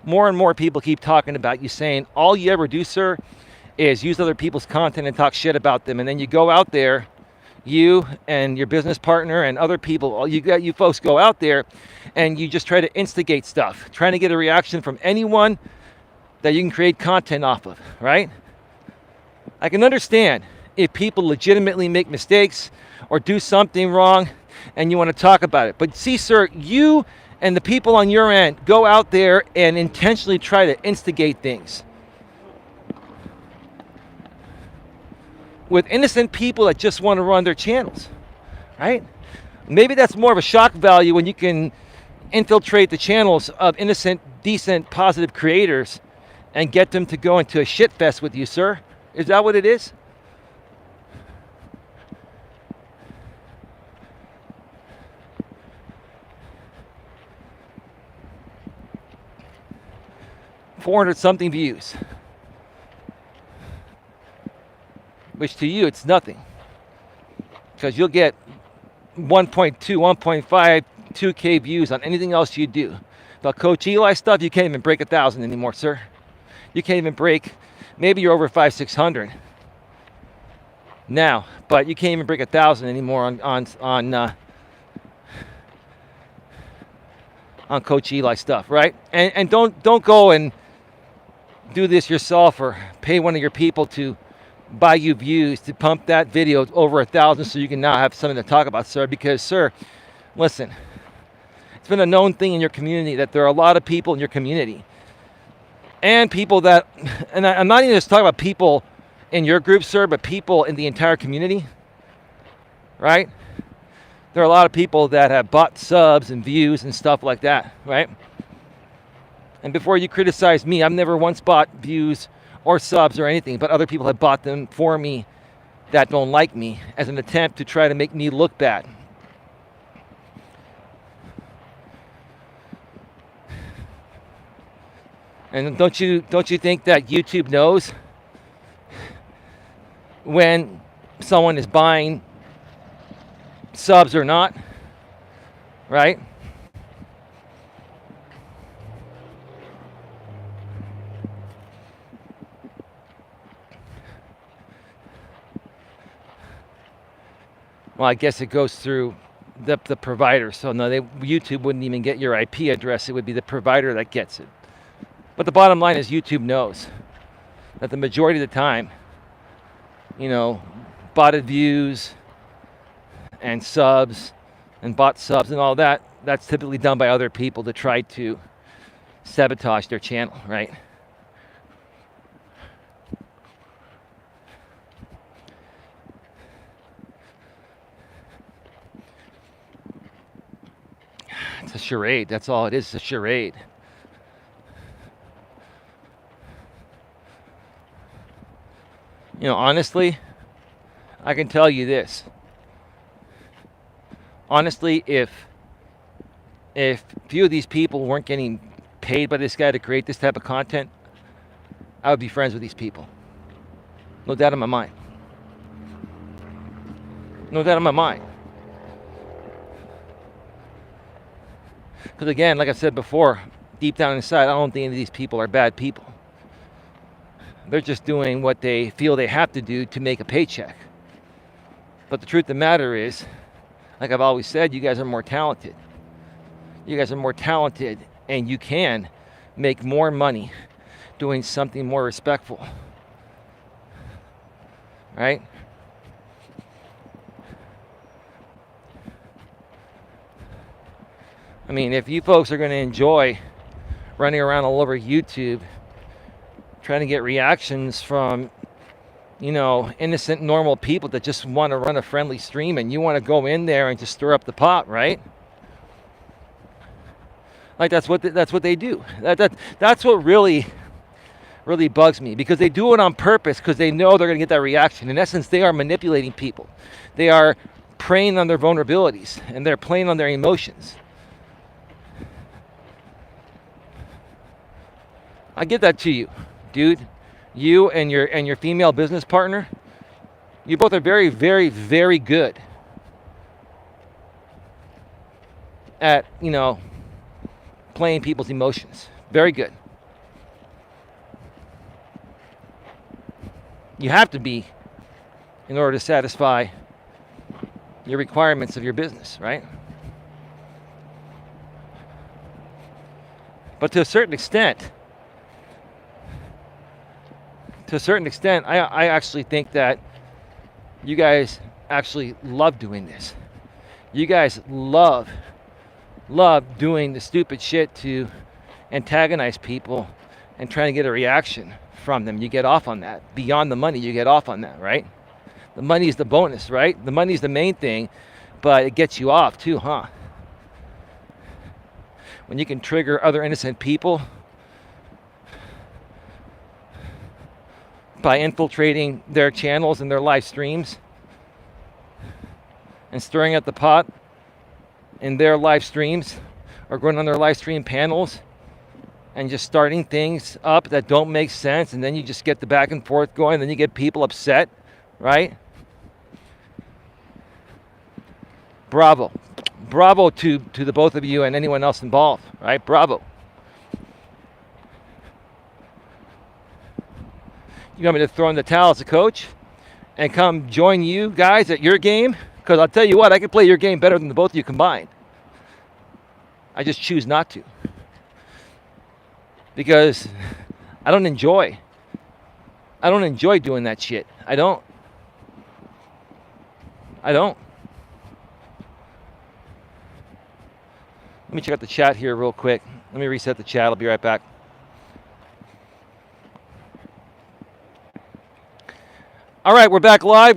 More and more people keep talking about you, saying all you ever do, sir, is use other people's content and talk shit about them. And then you go out there, you and your business partner and other people, you folks go out there and you just try to instigate stuff, trying to get a reaction from anyone that you can create content off of, right? I can understand if people legitimately make mistakes or do something wrong and you want to talk about it. But see, sir, you and the people on your end go out there and intentionally try to instigate things with innocent people that just want to run their channels, right? Maybe that's more of a shock value when you can infiltrate the channels of innocent, decent, positive creators and get them to go into a shit fest with you, sir. Is that what it is? $400-something views, which to you it's nothing, because you'll get 1.2, 1.5, 2K views on anything else you do. But Coach Eli stuff, you can't even break 1,000 anymore, sir. You can't even break. Maybe you're over 500, 600 now, but you can't even break 1,000 anymore on Coach Eli stuff, right? And don't go and do this yourself or pay one of your people to buy you views to pump that video over 1,000 so you can now have something to talk about, sir. Because, sir, listen, it's been a known thing in your community that there are a lot of people in your community and people that, and I'm not even just talking about people in your group, sir, but people in the entire community, right? There are a lot of people that have bought subs and views and stuff like that, right? And before you criticize me, I've never once bought views or subs or anything, but other people have bought them for me that don't like me as an attempt to try to make me look bad. And don't you think that YouTube knows when someone is buying subs or not, right? Well, I guess it goes through the provider. So no, YouTube wouldn't even get your IP address. It would be the provider that gets it. But the bottom line is YouTube knows that the majority of the time, you know, botted views and subs and bot subs and all that, that's typically done by other people to try to sabotage their channel, right? It's a charade. That's all it is. It's a charade. You know, honestly, I can tell you this. Honestly, if a few of these people weren't getting paid by this guy to create this type of content, I would be friends with these people. No doubt in my mind. No doubt in my mind. Because again, like I said before, deep down inside, I don't think any of these people are bad people. They're just doing what they feel they have to do to make a paycheck. But the truth of the matter is, like I've always said, you guys are more talented. You guys are more talented, and you can make more money doing something more respectful. Right? I mean, if you folks are going to enjoy running around all over YouTube trying to get reactions from, you know, innocent, normal people that just want to run a friendly stream, and you want to go in there and just stir up the pot, right? Like that's what they do. That's what really bugs me, because they do it on purpose, because they know they're going to get that reaction. In essence, they are manipulating people. They are preying on their vulnerabilities, and they're playing on their emotions. I give that to you, dude. You and your female business partner, you both are very, very, very good at, you know, playing people's emotions. Very good. You have to be in order to satisfy your requirements of your business, right? But to a certain extent, I actually think that you guys actually love doing this. You guys love doing the stupid shit to antagonize people and trying to get a reaction from them. You get off on that. Beyond the money, you get off on that, right? The money is the bonus, right? The money is the main thing, but it gets you off too, huh? When you can trigger other innocent people by infiltrating their channels and their live streams and stirring up the pot in their live streams, or going on their live stream panels and just starting things up that don't make sense, and then you just get the back and forth going, then you get people upset, right? Bravo. Bravo to the both of you and anyone else involved, right? Bravo. You want me to throw in the towel as a coach and come join you guys at your game? Because I'll tell you what, I can play your game better than the both of you combined. I just choose not to. Because I don't enjoy doing that shit. I don't. Let me check out the chat here real quick. Let me reset the chat. I'll be right back. All right, we're back live.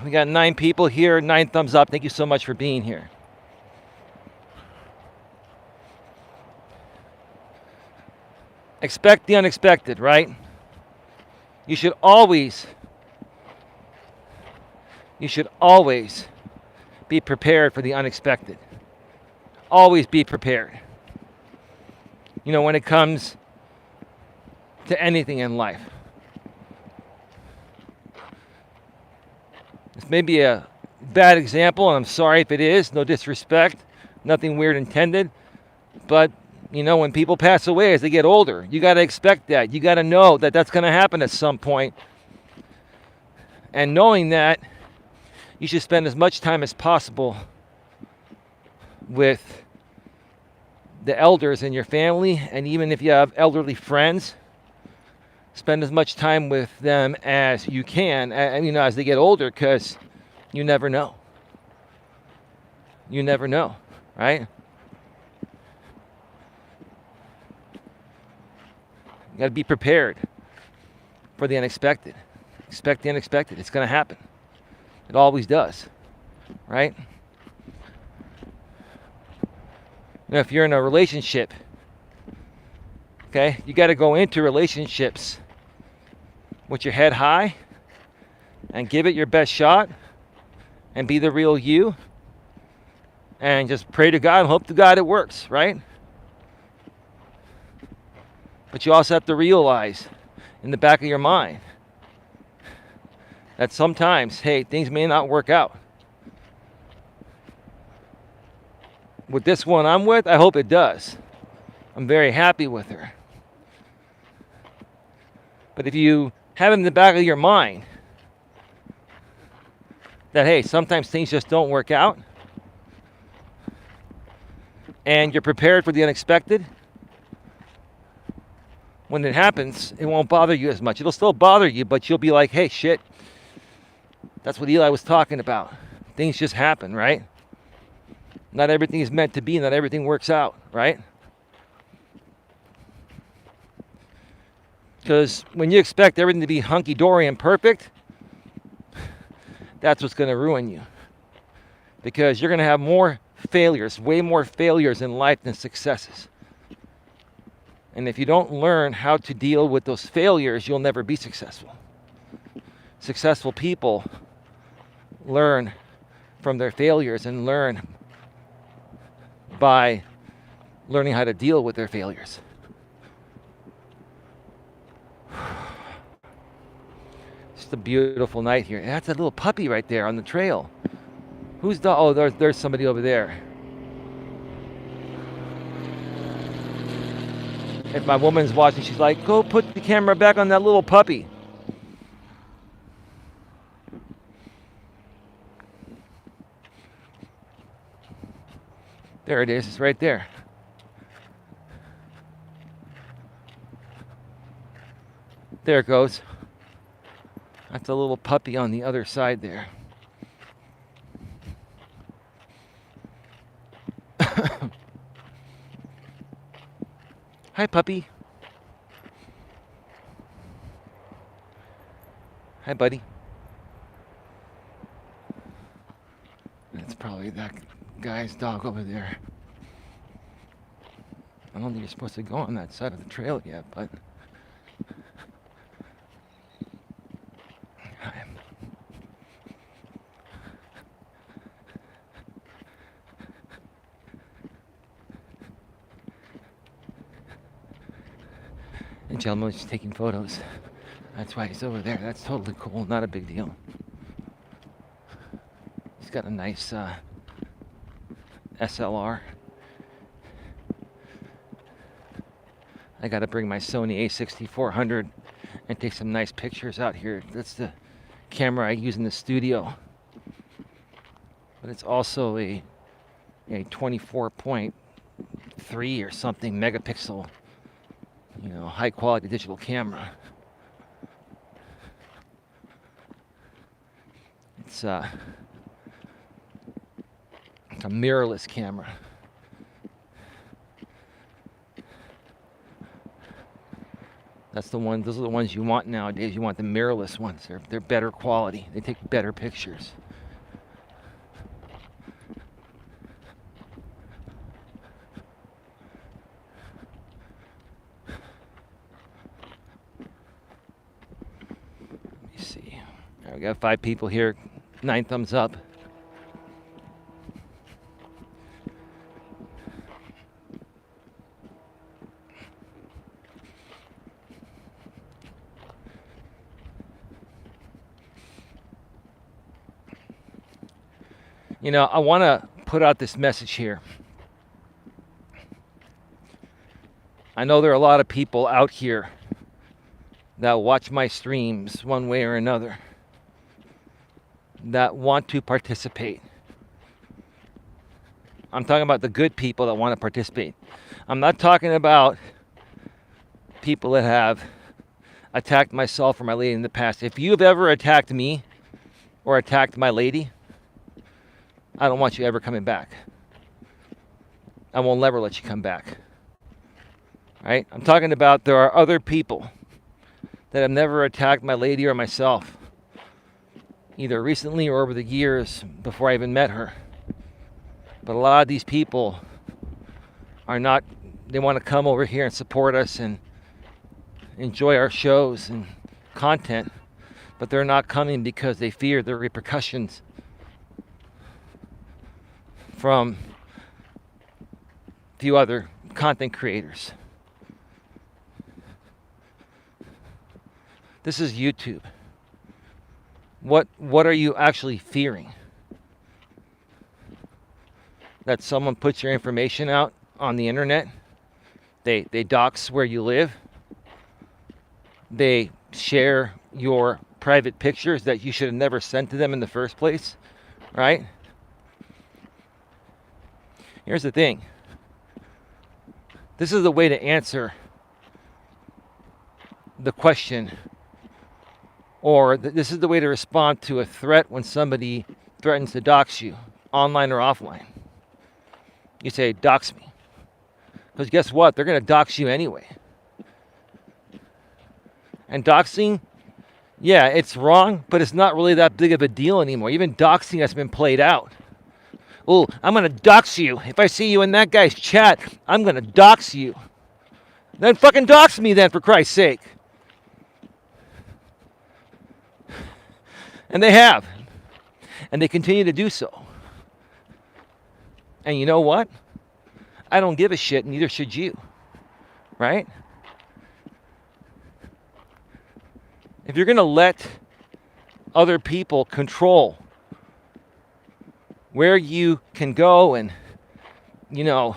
We got 9 people here, 9 thumbs up. Thank you so much for being here. Expect the unexpected, right? You should always be prepared for the unexpected. Always be prepared. You know, when it comes to anything in life. This may be a bad example, and I'm sorry if it is. No disrespect. Nothing weird intended. But, you know, when people pass away as they get older, you got to expect that. You got to know that that's going to happen at some point. And knowing that, you should spend as much time as possible with the elders in your family, and even if you have elderly friends, Spend as much time with them as you can, as they get older, because you never know. You never know, right? You got to be prepared for the unexpected. Expect the unexpected. It's going to happen. It always does, right? If you're in a relationship, okay, you got to go into relationships with your head high and give it your best shot and be the real you and just pray to God and hope to God it works, right? But you also have to realize in the back of your mind that sometimes, hey, things may not work out. With this one I'm with, I hope it does. I'm very happy with her. But if you have in the back of your mind that, hey, sometimes things just don't work out, and you're prepared for the unexpected, when it happens, it won't bother you as much. It'll still bother you, but you'll be like, hey, shit, that's what Eli was talking about. Things just happen, right? Not everything is meant to be. Not everything works out, right? Because when you expect everything to be hunky-dory and perfect, that's what's going to ruin you. Because you're going to have more failures, way more failures in life than successes. And if you don't learn how to deal with those failures, you'll never be successful. Successful people learn from their failures and learn by learning how to deal with their failures. It's a beautiful night here. That's a little puppy right there on the trail. Who's the? Oh, there's somebody over there. If my woman's watching, she's like, go put the camera back on that little puppy. There it is. It's right there. There it goes. That's a little puppy on the other side there. Hi, puppy. Hi, buddy. That's probably that guy's dog over there. I don't think you're supposed to go on that side of the trail yet, but... Hi. The gentleman's just taking photos. That's why he's over there. That's totally cool. Not a big deal. He's got a nice SLR. I got to bring my Sony a6400 and take some nice pictures out here. That's the camera I use in the studio. But it's also a 24.3 or something megapixel, high quality digital camera. It's a mirrorless camera. That's the one. Those are the ones you want nowadays. You want the mirrorless ones. They're better quality. They take better pictures. Let me see. All right, we got 5 people here. 9 thumbs up. I want to put out this message here. I know there are a lot of people out here that watch my streams one way or another that want to participate. I'm talking about the good people that want to participate. I'm not talking about people that have attacked myself or my lady in the past. If you've ever attacked me or attacked my lady, I don't want you ever coming back. I won't never let you come back. Right? I'm talking about there are other people that have never attacked my lady or myself, either recently or over the years before I even met her. But a lot of these people are not, they want to come over here and support us and enjoy our shows and content, but they're not coming because they fear the repercussions from a few other content creators. This is YouTube. What are you actually fearing? That someone puts your information out on the internet? They dox where you live? They share your private pictures that you should have never sent to them in the first place, right? Here's the thing. This is the way to answer the question, or this is the way to respond to a threat when somebody threatens to dox you, online or offline. You say, dox me. Because guess what? They're going to dox you anyway. And doxing, yeah, it's wrong, but it's not really that big of a deal anymore. Even doxing has been played out. Oh, I'm going to dox you. If I see you in that guy's chat, I'm going to dox you. Then fucking dox me then, for Christ's sake. And they have. And they continue to do so. And you know what? I don't give a shit, neither should you. Right? If you're going to let other people control where you can go and, you know,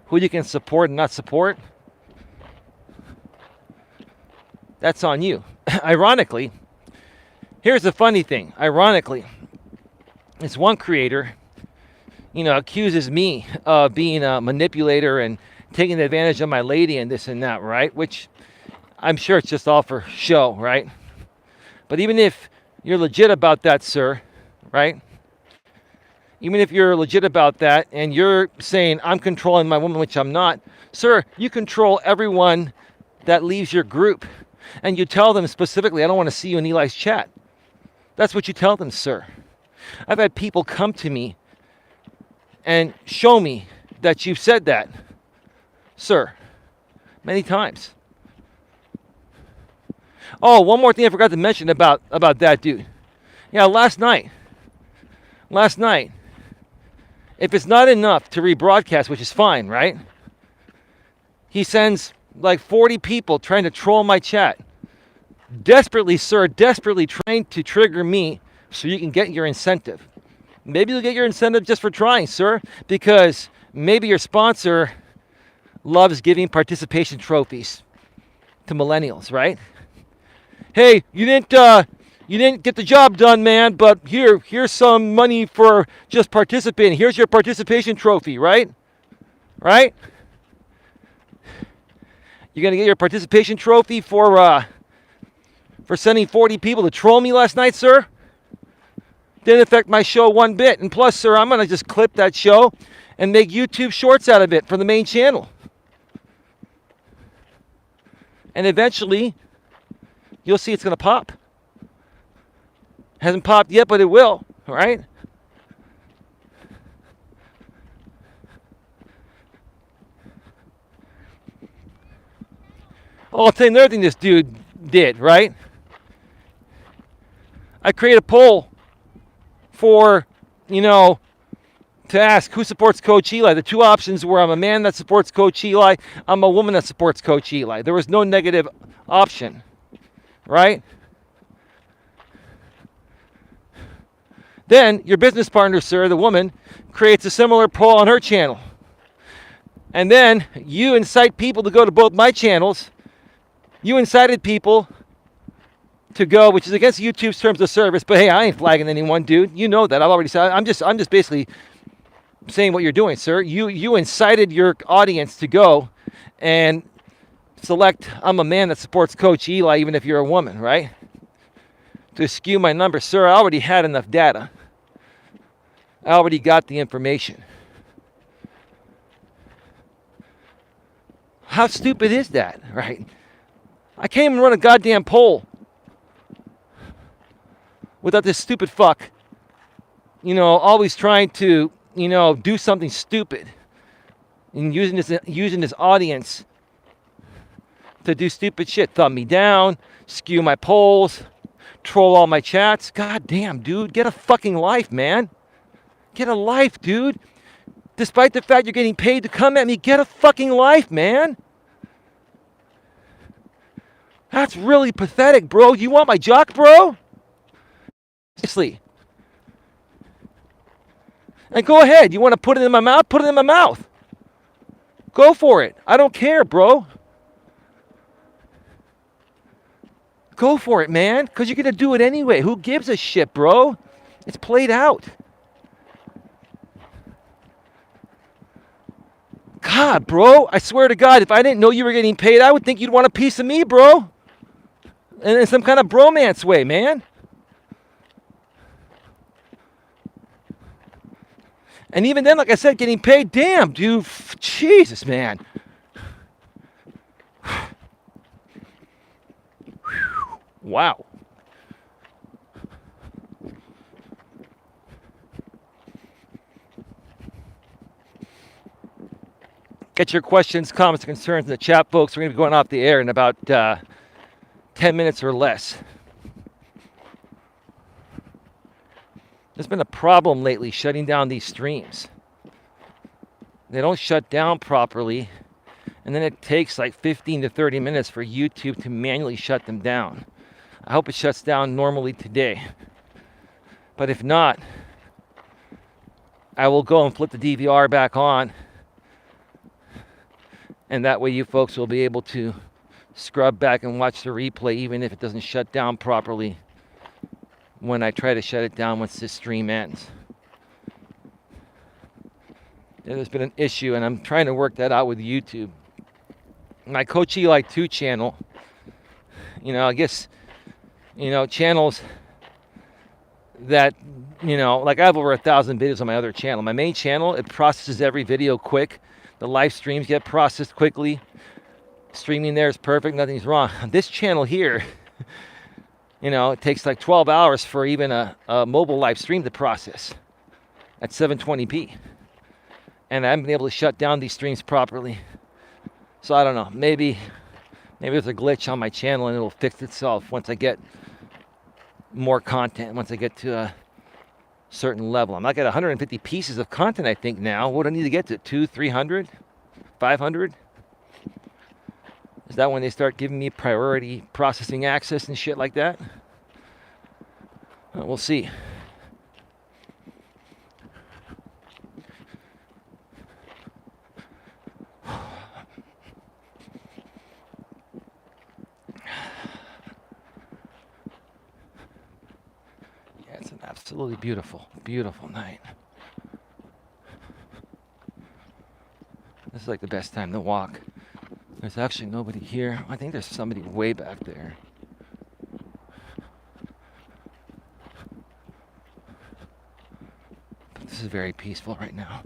who you can support and not support, that's on you. Ironically, here's the funny thing. Ironically, this one creator, you know, accuses me of being a manipulator and taking advantage of my lady and this and that, right? Which I'm sure it's just all for show, right? But even if you're legit about that, sir, right? Even if you're legit about that and you're saying I'm controlling my woman, which I'm not, sir, you control everyone that leaves your group. And you tell them specifically, I don't want to see you in Eli's chat. That's what you tell them, sir. I've had people come to me and show me that you've said that, sir, many times. Oh, one more thing I forgot to mention about that dude. Yeah, last night, if it's not enough to rebroadcast, which is fine, right? He sends like 40 people trying to troll my chat. Desperately, sir, desperately trying to trigger me so you can get your incentive. Maybe you'll get your incentive just for trying, sir, because maybe your sponsor loves giving participation trophies to millennials, right? Hey, you didn't get the job done, man, but here's some money for just participating. Here's your participation trophy, right? Right? You're going to get your participation trophy for sending 40 people to troll me last night, sir? Didn't affect my show one bit. And plus, sir, I'm going to just clip that show and make YouTube shorts out of it for the main channel. And eventually, you'll see it's going to pop. Hasn't popped yet, but it will, all right? Oh, I'll tell you another thing this dude did, right? I create a poll for, you know, to ask who supports Coach Eli. The two options were I'm a man that supports Coach Eli, I'm a woman that supports Coach Eli. There was no negative option, right? Then your business partner, sir, the woman, creates a similar poll on her channel. And then you incite people to go to both my channels. You incited people to go, which is against YouTube's terms of service. But hey, I ain't flagging anyone, dude. You know that. I've already said. I'm just basically saying what you're doing, sir. You incited your audience to go and select I'm a man that supports Coach Eli, even if you're a woman, right? To skew my numbers. Sir, I already had enough data. I already got the information. How stupid is that, right? I can't even run a goddamn poll without this stupid fuck, always trying to, do something stupid and using this audience to do stupid shit. Thumb me down, skew my polls, troll all my chats. God damn, dude, get a fucking life, man. Get a life, dude. Despite the fact you're getting paid to come at me, get a fucking life, man. That's really pathetic, bro. You want my jock, bro? Seriously. And go ahead. You want to put it in my mouth? Put it in my mouth. Go for it. I don't care, bro. Go for it, man. Because you're going to do it anyway. Who gives a shit, bro? It's played out. God, bro. I swear to God, if I didn't know you were getting paid, I would think you'd want a piece of me, bro. And in some kind of bromance way, man. And even then, like I said, getting paid, damn, dude, Jesus, man. Wow. Get your questions, comments, and concerns in the chat, folks. We're going to be going off the air in about 10 minutes or less. There's been a problem lately shutting down these streams. They don't shut down properly, and then it takes like 15 to 30 minutes for YouTube to manually shut them down. I hope it shuts down normally today. But if not, I will go and flip the DVR back on, and that way you folks will be able to scrub back and watch the replay even if it doesn't shut down properly when I try to shut it down once this stream ends. There's been an issue, and I'm trying to work that out with YouTube. My Coach Eli 2 channel, I guess, channels that, like I have over 1,000 videos on my other channel. My main channel, it processes every video quick. The live streams get processed quickly. Streaming there is perfect, nothing's wrong. This channel here, it takes like 12 hours for even a mobile live stream to process at 720p. And I haven't been able to shut down these streams properly. So I don't know, maybe there's a glitch on my channel and it'll fix itself once I get more content, once I get to a certain level. I'm like at 150 pieces of content, I think, now. What do I need to get to? 200, 300, 500? Is that when they start giving me priority processing access and shit like that? We'll see. Yeah, it's an absolutely beautiful, beautiful night. This is like the best time to walk. There's actually nobody here. I think there's somebody way back there. But this is very peaceful right now.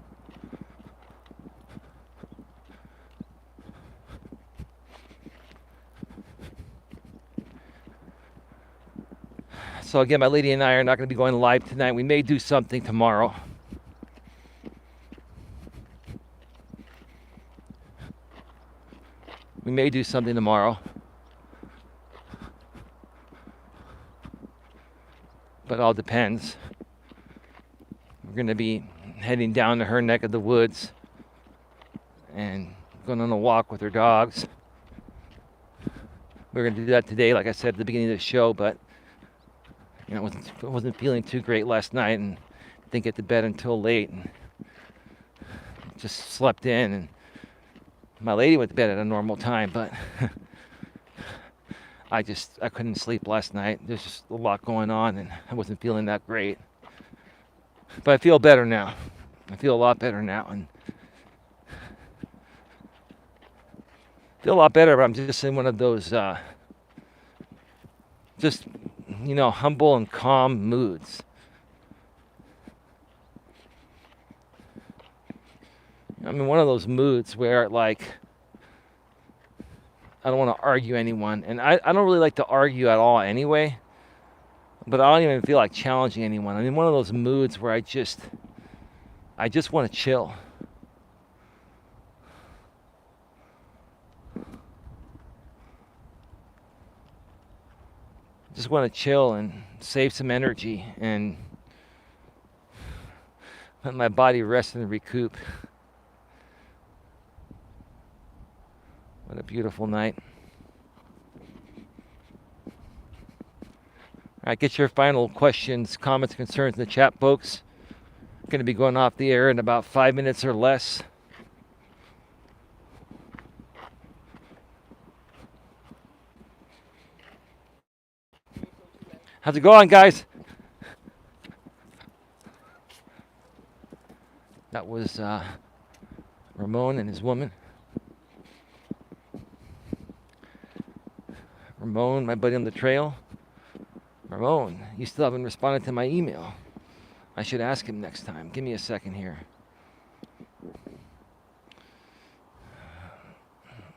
So again, my lady and I are not going to be going live tonight. We may do something tomorrow. We may do something tomorrow. But it all depends. We're going to be heading down to her neck of the woods and going on a walk with her dogs. We're going to do that today, like I said at the beginning of the show, but I wasn't feeling too great last night and didn't get to bed until late and just slept in. And my lady went to bed at a normal time, but I couldn't sleep last night. There's just a lot going on and I wasn't feeling that great. But I feel better now. I feel a lot better now. And Feel a lot better, but I'm just in one of those, just, humble and calm moods. I'm in one of those moods where, like, I don't want to argue anyone. And I don't really like to argue at all anyway. But I don't even feel like challenging anyone. I'm in one of those moods where I just want to chill. Just want to chill and save some energy and let my body rest and recoup. What a beautiful night. All right, get your final questions, comments, concerns in the chat, folks. Going to be going off the air in about 5 minutes or less. How's it going, guys? That was Ramon and his woman. Ramon, my buddy on the trail. Ramon, you still haven't responded to my email. I should ask him next time. Give me a second here.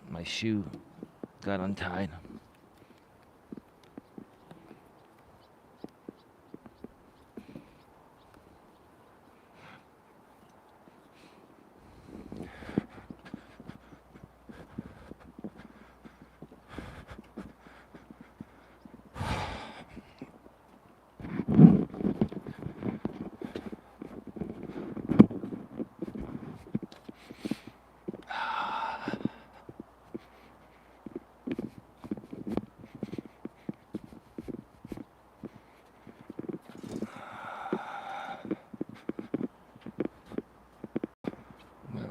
My shoe got untied.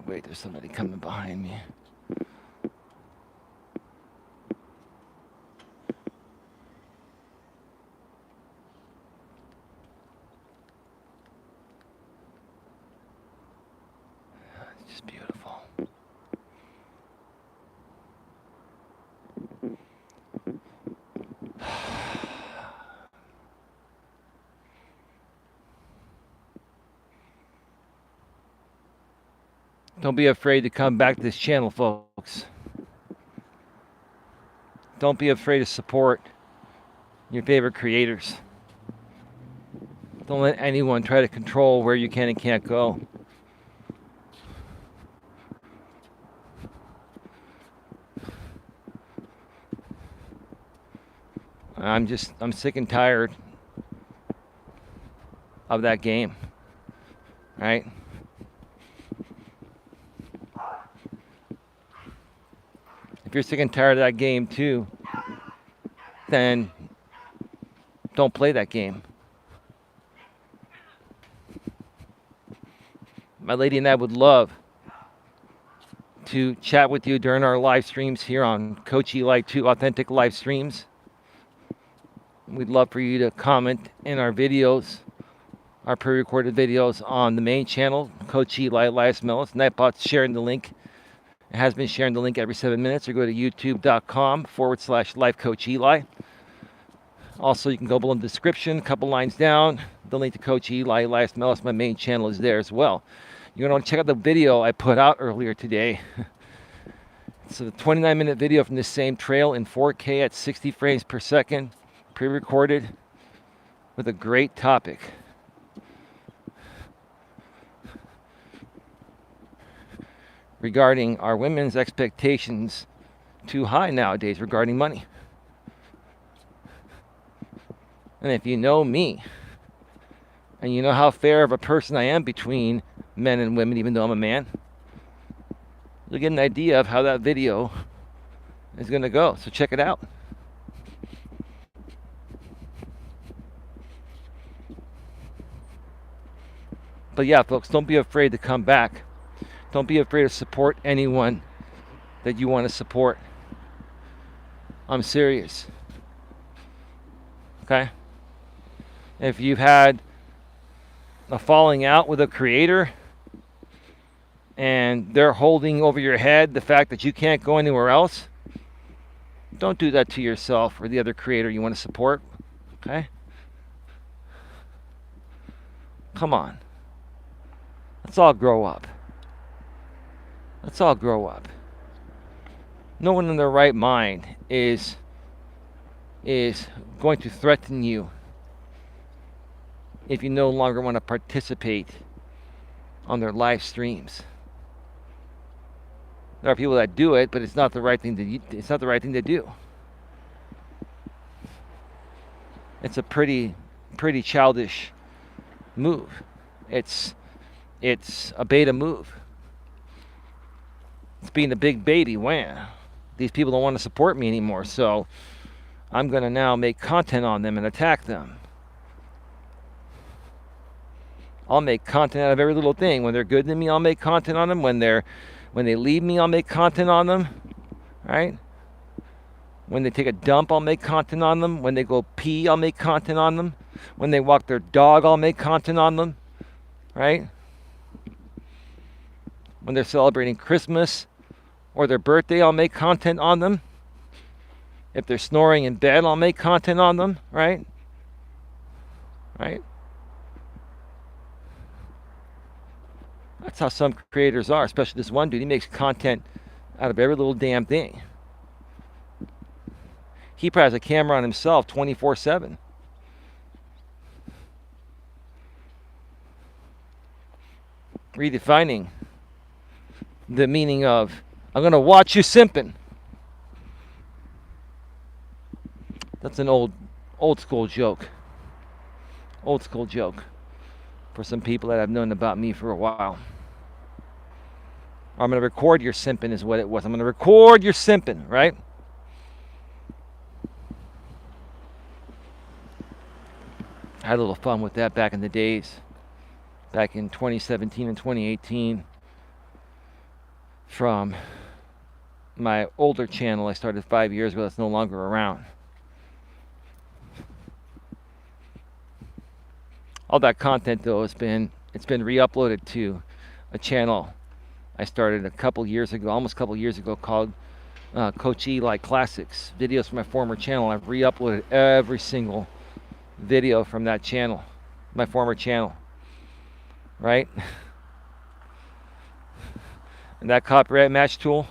Wait, there's somebody coming behind me. It's just beautiful. Don't be afraid to come back to this channel, folks. Don't be afraid to support your favorite creators. Don't let anyone try to control where you can and can't go. I'm sick and tired of that game, right? If you're sick and tired of that game too, then don't play that game. My lady and I would love to chat with you during our live streams here on Coach Eli 2 Authentic Live Streams. We'd love for you to comment in our videos, our pre-recorded videos on the main channel, Coach Eli, Elias Melas. Nightbot's sharing the link. It has been sharing the link every 7 minutes, or go to youtube.com/LifeCoachEli. Also, you can go below in the description, a couple lines down. The link to Coach Eli, Elias Melas, my main channel, is there as well. You're going to want to check out the video I put out earlier today. It's a 29-minute video from the same trail in 4K at 60 frames per second, pre-recorded, with a great topic. Regarding our women's expectations too high nowadays regarding money. And if you know me, and you know how fair of a person I am between men and women, even though I'm a man, you'll get an idea of how that video is going to go. So check it out. But yeah, folks, don't be afraid to come back. Don't be afraid to support anyone that you want to support. I'm serious. Okay? If you've had a falling out with a creator, and they're holding over your head the fact that you can't go anywhere else, don't do that to yourself or the other creator you want to support. Okay? Come on. Let's all grow up. Let's all grow up. No one in their right mind is going to threaten you if you no longer want to participate on their live streams. There are people that do it, but it's not the right thing to do. It's a pretty childish move. It's a beta move. It's being a big baby. Wow. These people don't want to support me anymore, so I'm going to now make content on them and attack them. I'll make content out of every little thing. When they're good to me, I'll make content on them. When they leave me, I'll make content on them. Right? When they take a dump, I'll make content on them. When they go pee, I'll make content on them. When they walk their dog, I'll make content on them. Right? When they're celebrating Christmas or their birthday, I'll make content on them. If they're snoring in bed, I'll make content on them. Right? Right? That's how some creators are, especially this one dude. He makes content out of every little damn thing. He probably has a camera on himself 24/7. Redefining the meaning of, I'm going to watch you simping. That's an old school joke. Old school joke for some people that have known about me for a while. I'm going to record your simping is what it was. I'm going to record your simping, right? I had a little fun with that back in the days. Back in 2017 and 2018. From my older channel I started 5 years ago that's no longer around. All that content though it's been re-uploaded to a channel I started almost a couple years ago, called Coach Eli Classics. Videos from my former channel. I've re-uploaded every single video from that channel, my former channel, right? And that copyright match tool,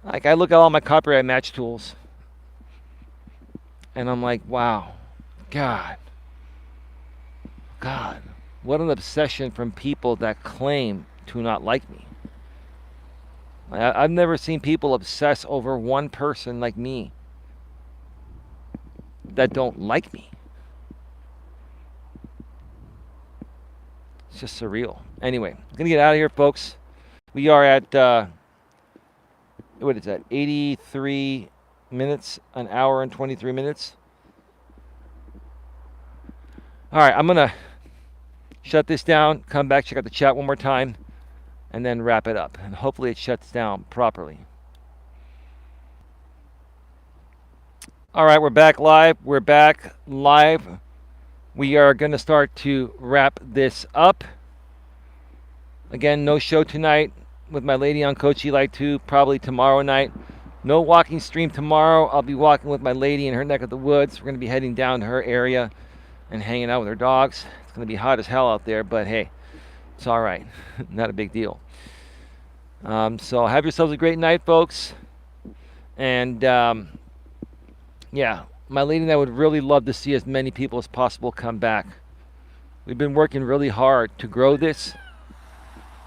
like I look at all my copyright match tools and I'm like, wow, God, what an obsession from people that claim to not like me. I've never seen people obsess over one person like me that don't like me. It's just surreal. Anyway, I'm gonna get out of here, folks. We are at what is that? 83 minutes, an hour and 23 minutes. All right, I'm gonna shut this down, come back, check out the chat one more time, and then wrap it up. And hopefully it shuts down properly. All right, we're back live. We are going to start to wrap this up. Again, no show tonight with my lady on Coach Eli 2, probably tomorrow night. No walking stream tomorrow. I'll be walking with my lady in her neck of the woods. We're going to be heading down to her area and hanging out with her dogs. It's going to be hot as hell out there, but hey, it's all right. Not a big deal. So have yourselves a great night, folks. And yeah, my lady and I would really love to see as many people as possible come back. We've been working really hard to grow this.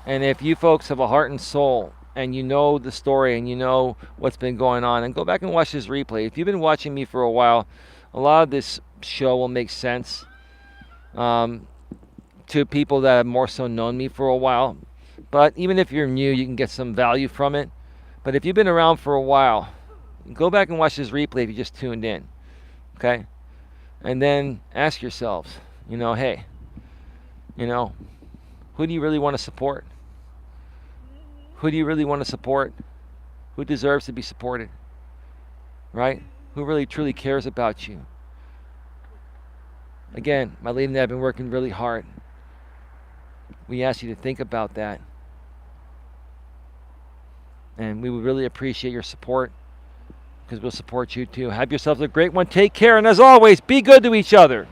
And if you folks have a heart and soul and you know the story and you know what's been going on, and go back and watch this replay. If you've been watching me for a while, a lot of this show will make sense to people that have more so known me for a while. But even if you're new, you can get some value from it. But if you've been around for a while, go back and watch this replay if you just tuned in. Okay? And then ask yourselves, hey, who do you really want to support? Who do you really want to support? Who deserves to be supported? Right? Who really truly cares about you? Again, my lady and I have been working really hard. we ask you to think about that. And we would really appreciate your support, because we'll support you too. Have yourselves a great one. Take care. And as always, be good to each other.